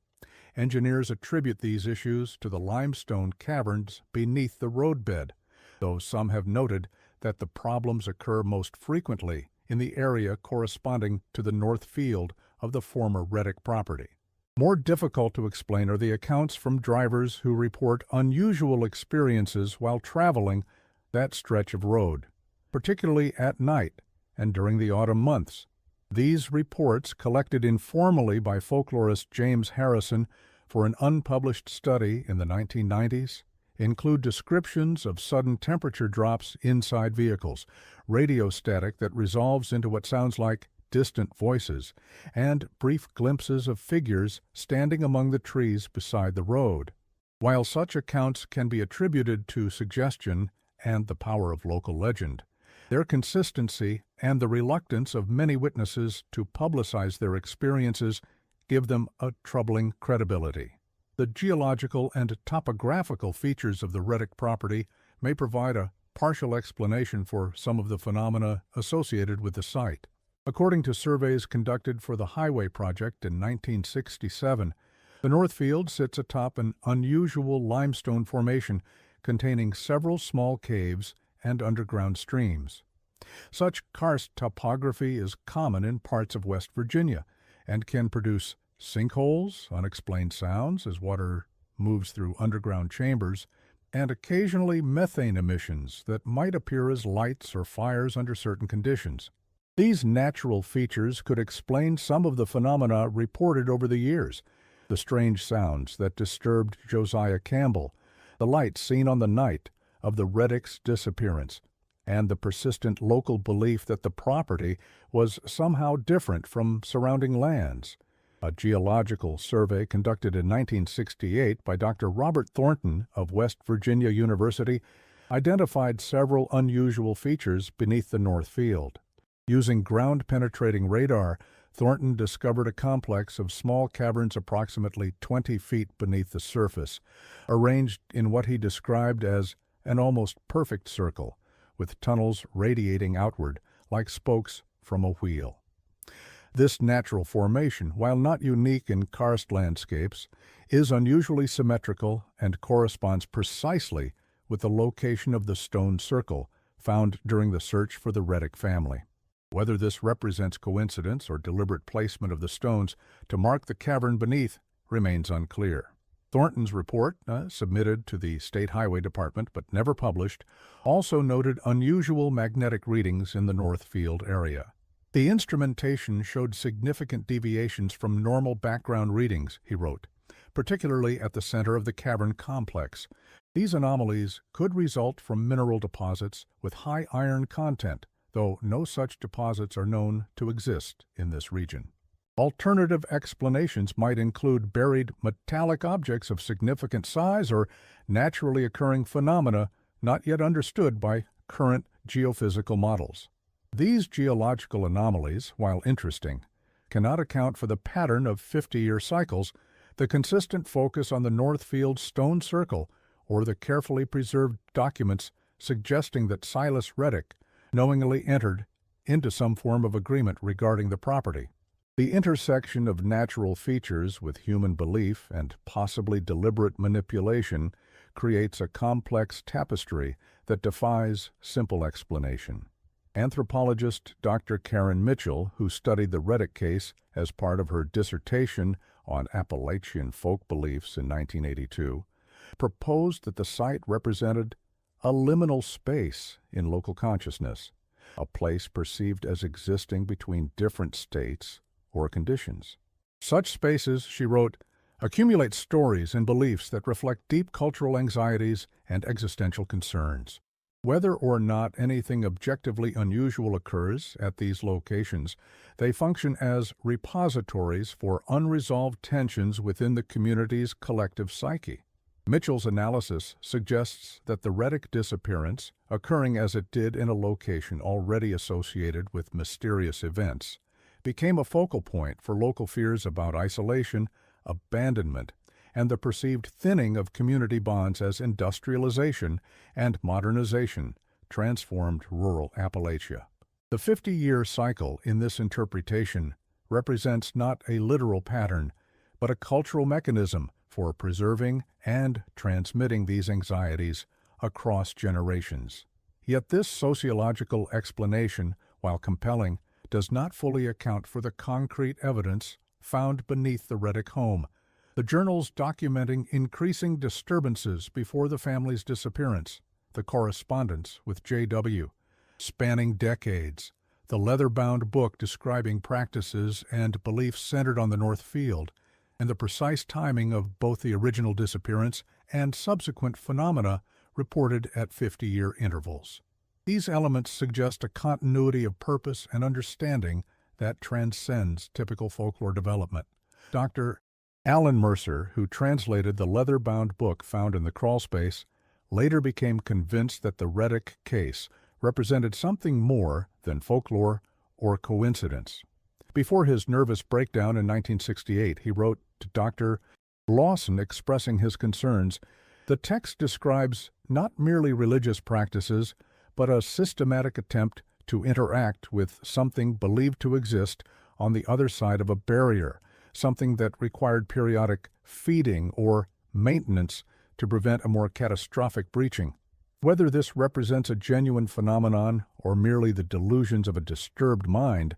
Engineers attribute these issues to the limestone caverns beneath the roadbed, though some have noted that the problems occur most frequently in the area corresponding to the north field of the former Reddick property. More difficult to explain are the accounts from drivers who report unusual experiences while traveling that stretch of road, particularly at night and during the autumn months. These reports, collected informally by folklorist James Harrison for an unpublished study in the 1990s, include descriptions of sudden temperature drops inside vehicles, radio static that resolves into what sounds like distant voices, and brief glimpses of figures standing among the trees beside the road. While such accounts can be attributed to suggestion and the power of local legend, their consistency and the reluctance of many witnesses to publicize their experiences give them a troubling credibility. The geological and topographical features of the Reddick property may provide a partial explanation for some of the phenomena associated with the site. According to surveys conducted for the Highway Project in 1967, the Northfield sits atop an unusual limestone formation containing several small caves and underground streams. Such karst topography is common in parts of West Virginia and can produce sinkholes, unexplained sounds as water moves through underground chambers, and occasionally methane emissions that might appear as lights or fires under certain conditions. These natural features could explain some of the phenomena reported over the years, The strange sounds that disturbed Josiah Campbell, the lights seen on the night of the Reddick's disappearance, and the persistent local belief that the property was somehow different from surrounding lands. A geological survey conducted in 1968 by Dr. Robert Thornton of West Virginia University identified several unusual features beneath the North Field. Using ground-penetrating radar, Thornton discovered a complex of small caverns approximately 20 feet beneath the surface, arranged in what he described as an almost perfect circle, with tunnels radiating outward like spokes from a wheel. This natural formation, while not unique in karst landscapes, is unusually symmetrical and corresponds precisely with the location of the stone circle found during the search for the Reddick family. Whether this represents coincidence or deliberate placement of the stones to mark the cavern beneath remains unclear. Thornton's report, submitted to the State Highway Department but never published, also noted unusual magnetic readings in the North Field area. The instrumentation showed significant deviations from normal background readings, he wrote, particularly at the center of the cavern complex. These anomalies could result from mineral deposits with high iron content, though no such deposits are known to exist in this region. Alternative explanations might include buried metallic objects of significant size or naturally occurring phenomena not yet understood by current geophysical models. These geological anomalies, while interesting, cannot account for the pattern of 50-year cycles, the consistent focus on the North Field stone circle, or the carefully preserved documents suggesting that Silas Reddick knowingly entered into some form of agreement regarding the property. The intersection of natural features with human belief and possibly deliberate manipulation creates a complex tapestry that defies simple explanation. Anthropologist Dr. Karen Mitchell, who studied the Reddick case as part of her dissertation on Appalachian folk beliefs in 1982, proposed that the site represented a liminal space in local consciousness, a place perceived as existing between different states or conditions. Such spaces, she wrote, accumulate stories and beliefs that reflect deep cultural anxieties and existential concerns. Whether or not anything objectively unusual occurs at these locations, they function as repositories for unresolved tensions within the community's collective psyche. Mitchell's analysis suggests that the Reddick disappearance, occurring as it did in a location already associated with mysterious events, became a focal point for local fears about isolation, abandonment, and the perceived thinning of community bonds as industrialization and modernization transformed rural Appalachia. The 50-year cycle in this interpretation represents not a literal pattern, but a cultural mechanism for preserving and transmitting these anxieties across generations. Yet this sociological explanation, while compelling, does not fully account for the concrete evidence found beneath the Reddick home. The journals documenting increasing disturbances before the family's disappearance, the correspondence with J.W., spanning decades, the leather-bound book describing practices and beliefs centered on the North Field, and the precise timing of both the original disappearance and subsequent phenomena reported at 50-year intervals. These elements suggest a continuity of purpose and understanding that transcends typical folklore development. Dr. Alan Mercer, who translated the leather-bound book found in the crawlspace, later became convinced that the Reddick case represented something more than folklore or coincidence. Before his nervous breakdown in 1968, he wrote to Dr. Lawson expressing his concerns, "The text describes not merely religious practices, but a systematic attempt to interact with something believed to exist on the other side of a barrier, something that required periodic feeding or maintenance to prevent a more catastrophic breaching. Whether this represents a genuine phenomenon or merely the delusions of a disturbed mind,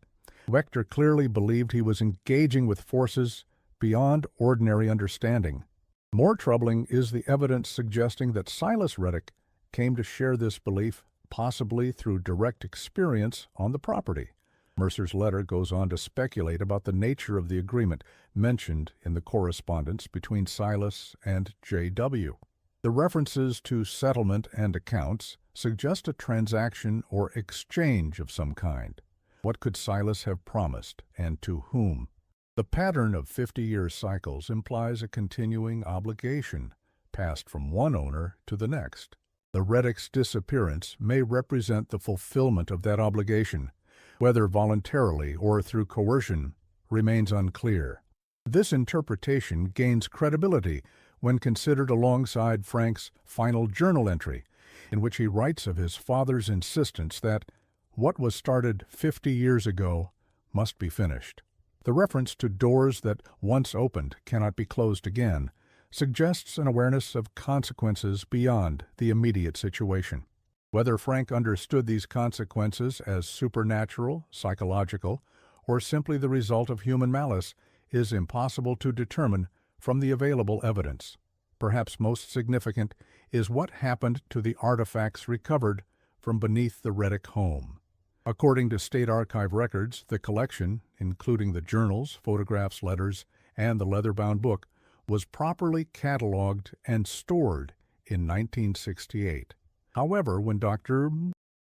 Wechter clearly believed he was engaging with forces beyond ordinary understanding. More troubling is the evidence suggesting that Silas Reddick came to share this belief, possibly through direct experience on the property. Mercer's letter goes on to speculate about the nature of the agreement mentioned in the correspondence between Silas and J.W. The references to settlement and accounts suggest a transaction or exchange of some kind. What could Silas have promised, and to whom? The pattern of 50-year cycles implies a continuing obligation, passed from one owner to the next. The Reddick's disappearance may represent the fulfillment of that obligation, whether voluntarily or through coercion remains unclear. This interpretation gains credibility when considered alongside Frank's final journal entry, in which he writes of his father's insistence that what was started 50 years ago must be finished. The reference to doors that once opened cannot be closed again suggests an awareness of consequences beyond the immediate situation. Whether Frank understood these consequences as supernatural, psychological, or simply the result of human malice is impossible to determine from the available evidence. Perhaps most significant is what happened to the artifacts recovered from beneath the Reddick home. According to State Archive records, the collection, including the journals, photographs, letters, and the leather-bound book, was properly cataloged and stored in 1968. However, when Dr.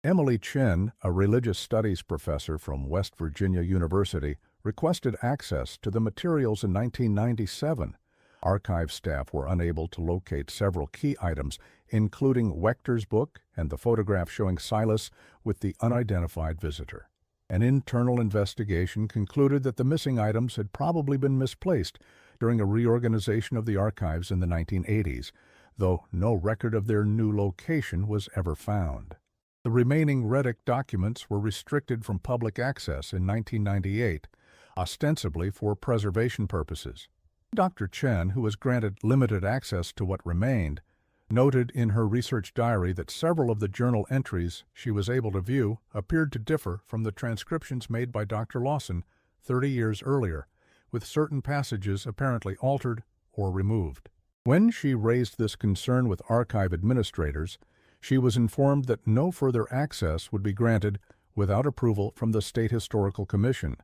Emily Chen, a religious studies professor from West Virginia University, requested access to the materials in 1997, archive staff were unable to locate several key items, including Wechter's book and the photograph showing Silas with the unidentified visitor. An internal investigation concluded that the missing items had probably been misplaced during a reorganization of the archives in the 1980s, though no record of their new location was ever found. The remaining Reddick documents were restricted from public access in 1998, ostensibly for preservation purposes. Dr. Chen, who was granted limited access to what remained, noted in her research diary that several of the journal entries she was able to view appeared to differ from the transcriptions made by Dr. Lawson 30 years earlier, with certain passages apparently altered or removed. When she raised this concern with archive administrators, she was informed that no further access would be granted without approval from the State Historical Commission,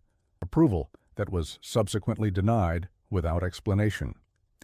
approval that was subsequently denied without explanation.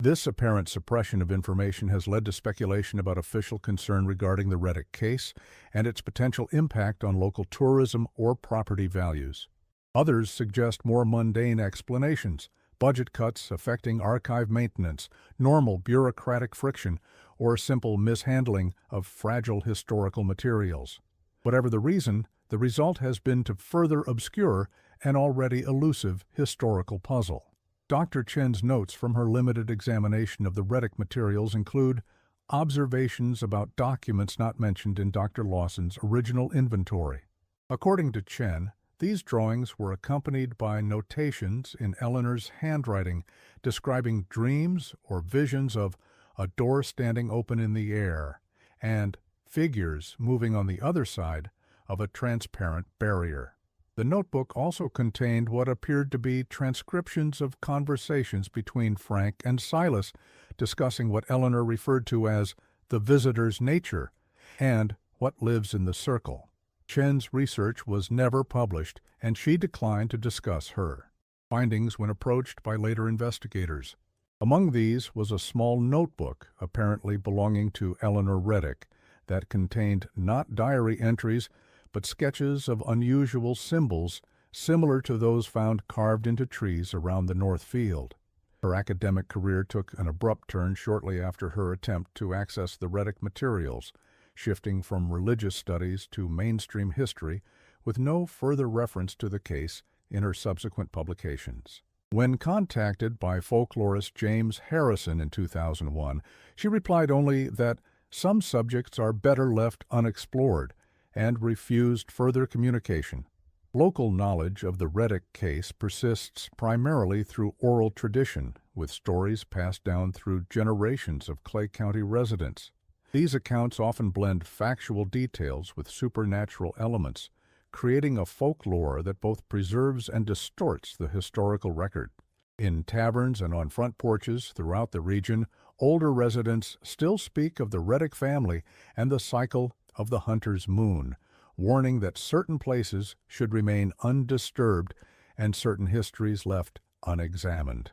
This apparent suppression of information has led to speculation about official concern regarding the Reddick case and its potential impact on local tourism or property values. Others suggest more mundane explanations: budget cuts affecting archive maintenance, normal bureaucratic friction, or simple mishandling of fragile historical materials. Whatever the reason, the result has been to further obscure an already elusive historical puzzle. Dr. Chen's notes from her limited examination of the Reddick materials include observations about documents not mentioned in Dr. Lawson's original inventory. According to Chen, these drawings were accompanied by notations in Eleanor's handwriting describing dreams or visions of a door standing open in the air and figures moving on the other side of a transparent barrier. The notebook also contained what appeared to be transcriptions of conversations between Frank and Silas discussing what Eleanor referred to as the visitor's nature and what lives in the circle. Chen's research was never published, and she declined to discuss her findings when approached by later investigators. Among these was a small notebook, apparently belonging to Eleanor Reddick, that contained not diary entries but sketches of unusual symbols similar to those found carved into trees around the North Field. Her academic career took an abrupt turn shortly after her attempt to access the Reddick materials, shifting from religious studies to mainstream history with no further reference to the case in her subsequent publications. When contacted by folklorist James Harrison in 2001, she replied only that some subjects are better left unexplored and refused further communication. Local knowledge of the Reddick case persists primarily through oral tradition, with stories passed down through generations of Clay County residents. These accounts often blend factual details with supernatural elements, creating a folklore that both preserves and distorts the historical record. In taverns and on front porches throughout the region, older residents still speak of the Reddick family and the cycle of the hunter's moon, warning that certain places should remain undisturbed and certain histories left unexamined.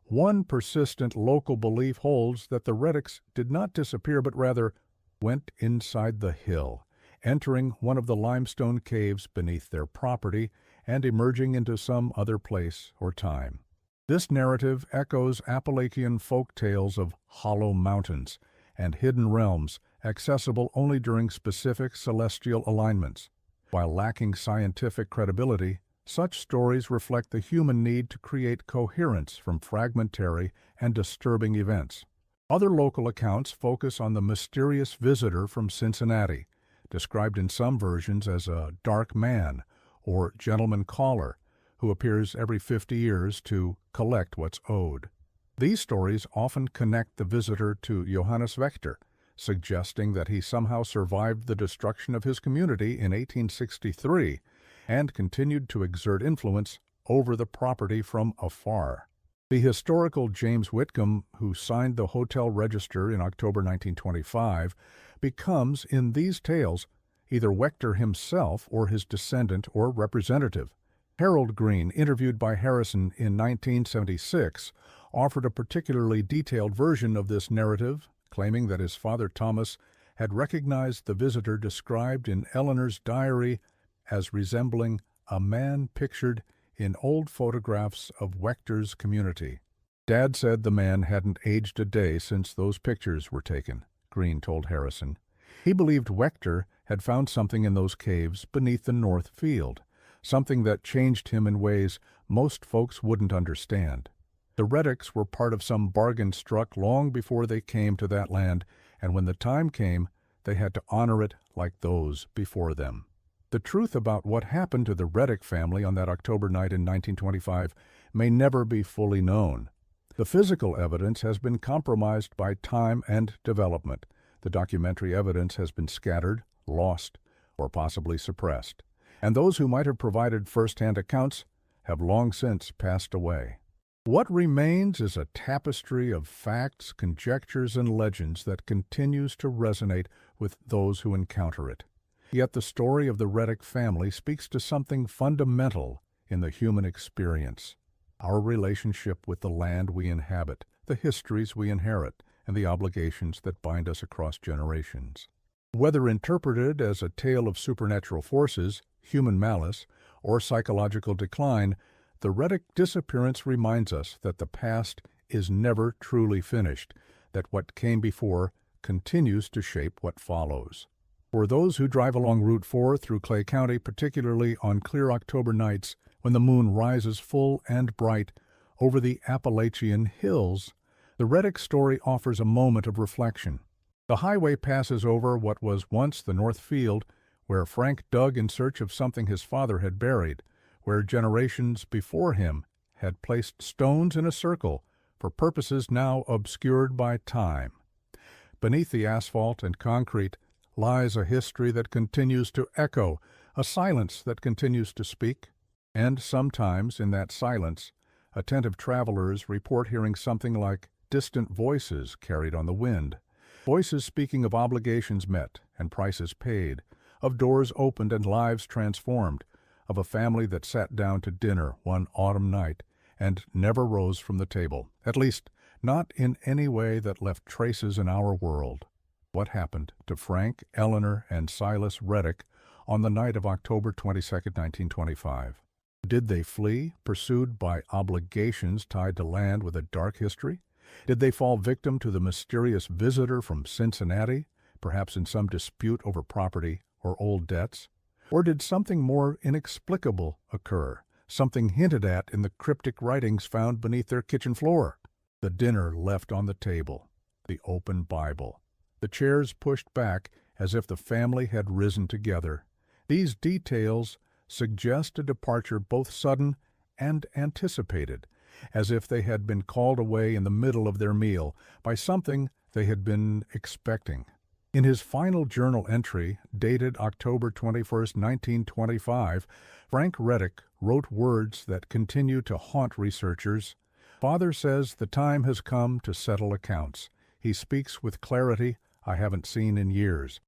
One persistent local belief holds that the Reddicks did not disappear but rather went inside the hill, entering one of the limestone caves beneath their property and emerging into some other place or time. This narrative echoes Appalachian folk tales of hollow mountains and hidden realms accessible only during specific celestial alignments. While lacking scientific credibility, such stories reflect the human need to create coherence from fragmentary and disturbing events. Other local accounts focus on the mysterious visitor from Cincinnati, described in some versions as a dark man or gentleman caller who appears every 50 years to collect what's owed. These stories often connect the visitor to Johannes Vector, suggesting that he somehow survived the destruction of his community in 1863 and continued to exert influence over the property from afar. The historical James Whitcomb, who signed the hotel register in October 1925, becomes, in these tales, either Vector himself or his descendant or representative. Harold Green, interviewed by Harrison in 1976, offered a particularly detailed version of this narrative, claiming that his father Thomas had recognized the visitor described in Eleanor's diary as resembling a man pictured in old photographs of Vector's community. Dad said the man hadn't aged a day since those pictures were taken, Green told Harrison. He believed Vector had found something in those caves beneath the North Field, something that changed him in ways most folks wouldn't understand. The Reddicks were part of some bargain struck long before they came to that land, and when the time came, they had to honor it like those before them. The truth about what happened to the Reddick family on that October night in 1925 may never be fully known. The physical evidence has been compromised by time and development. The documentary evidence has been scattered, lost, or possibly suppressed. And those who might have provided first-hand accounts have long since passed away. What remains is a tapestry of facts, conjectures, and legends that continues to resonate with those who encounter it. Yet the story of the Reddick family speaks to something fundamental in the human experience: our relationship with the land we inhabit, the histories we inherit, and the obligations that bind us across generations. Whether interpreted as a tale of supernatural forces, human malice, or psychological decline, the Reddick disappearance reminds us that the past is never truly finished, that what came before continues to shape what follows. For those who drive along Route 4 through Clay County, particularly on clear October nights when the moon rises full and bright over the Appalachian hills, the Reddick story offers a moment of reflection. The highway passes over what was once the North Field, where Frank dug in search of something his father had buried, where generations before him had placed stones in a circle for purposes now obscured by time. Beneath the asphalt and concrete lies a history that continues to echo, a silence that continues to speak, and sometimes in that silence, attentive travelers report hearing something like distant voices carried on the wind, voices speaking of obligations met and prices paid, of doors opened and lives transformed, of a family that sat down to dinner one autumn night and never rose from the table, at least not in any way that left traces in our world. What happened to Frank, Eleanor, and Silas Reddick on the night of October 22, 1925? Did they flee, pursued by obligations tied to land with a dark history? Did they fall victim to the mysterious visitor from Cincinnati, perhaps in some dispute over property or old debts? Or did something more inexplicable occur, something hinted at in the cryptic writings found beneath their kitchen floor? The dinner left on the table, the open Bible, the chairs pushed back as if the family had risen together. These details suggest a departure both sudden and anticipated, as if they had been called away in the middle of their meal by something they had been expecting. In his final journal entry, dated October 21, 1925, Frank Reddick wrote words that continue to haunt researchers. "Father says the time has come to settle accounts. He speaks with clarity I haven't seen in years.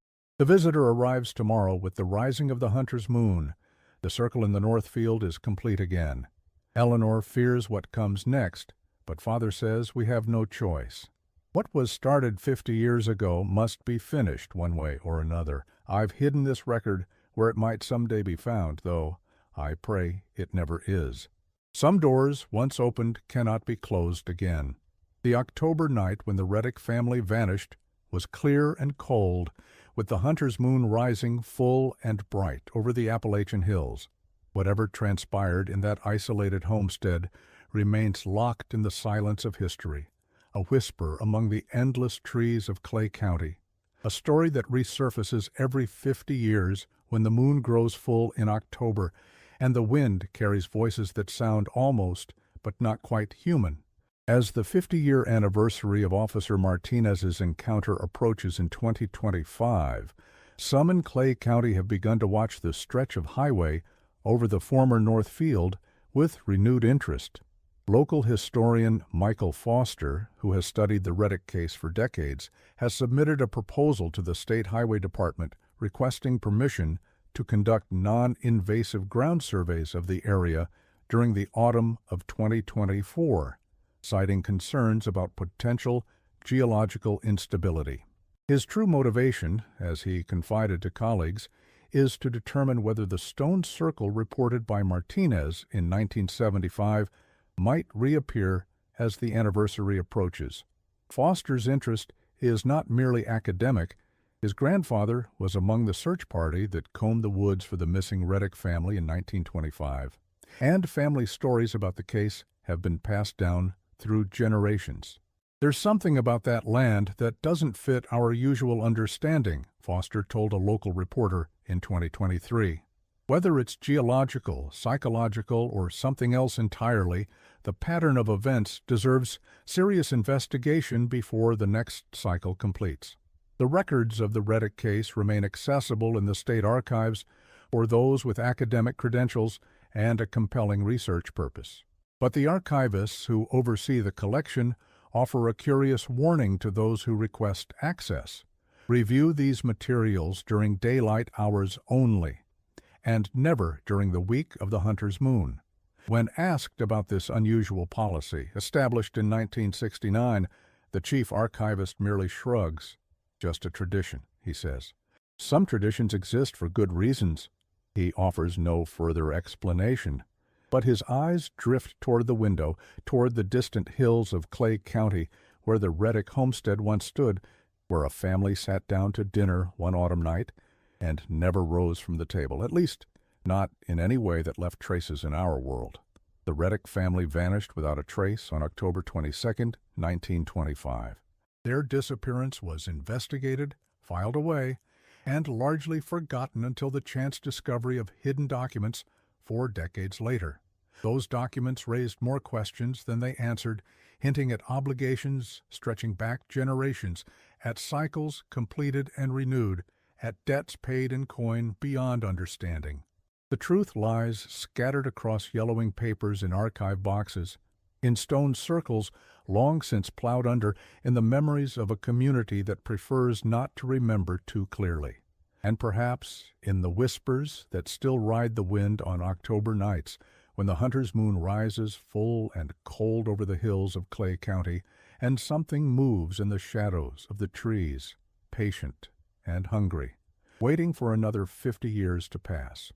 The visitor arrives tomorrow with the rising of the hunter's moon. The circle in the north field is complete again. Eleanor fears what comes next, but Father says we have no choice. What was started 50 years ago must be finished one way or another. I've hidden this record where it might someday be found, though I pray it never is. Some doors, once opened, cannot be closed again. The October night when the Reddick family vanished was clear and cold, with the hunter's moon rising full and bright over the Appalachian hills. Whatever transpired in that isolated homestead remains locked in the silence of history, a whisper among the endless trees of Clay County, a story that resurfaces every 50 years when the moon grows full in October and the wind carries voices that sound almost, but not quite human. As the 50-year anniversary of Officer Martinez's encounter approaches in 2025, some in Clay County have begun to watch the stretch of highway over the former North Field with renewed interest. Local historian Michael Foster, who has studied the Reddick case for decades, has submitted a proposal to the State Highway Department requesting permission to conduct non-invasive ground surveys of the area during the autumn of 2024, citing concerns about potential geological instability. His true motivation, as he confided to colleagues, is to determine whether the stone circle reported by Martinez in 1975 might reappear as the anniversary approaches. Foster's interest is not merely academic. His grandfather was among the search party that combed the woods for the missing Reddick family in 1925, and family stories about the case have been passed down through generations. There's something about that land that doesn't fit our usual understanding, Foster told a local reporter in 2023. Whether it's geological, psychological, or something else entirely, the pattern of events deserves serious investigation before the next cycle completes. The records of the Reddick case remain accessible in the state archives for those with academic credentials and a compelling research purpose. But the archivists who oversee the collection offer a curious warning to those who request access. Review these materials during daylight hours only, and never during the week of the hunter's moon. When asked about this unusual policy, established in 1969, the chief archivist merely shrugs. Just a tradition, he says. Some traditions exist for good reasons. He offers no further explanation. But his eyes drift toward the window, toward the distant hills of Clay County, where the Reddick homestead once stood, where a family sat down to dinner one autumn night and never rose from the table, at least not in any way that left traces in our world. The Reddick family vanished without a trace on October 22, 1925. Their disappearance was investigated, filed away, and largely forgotten until the chance discovery of hidden documents 4 decades later. Those documents raised more questions than they answered, hinting at obligations stretching back generations, at cycles completed and renewed, at debts paid in coin beyond understanding. The truth lies scattered across yellowing papers in archive boxes, in stone circles long since plowed under, in the memories of a community that prefers not to remember too clearly, and perhaps in the whispers that still ride the wind on October nights when the hunter's moon rises full and cold over the hills of Clay County, and something moves in the shadows of the trees, patient and hungry, waiting for another 50 years to pass.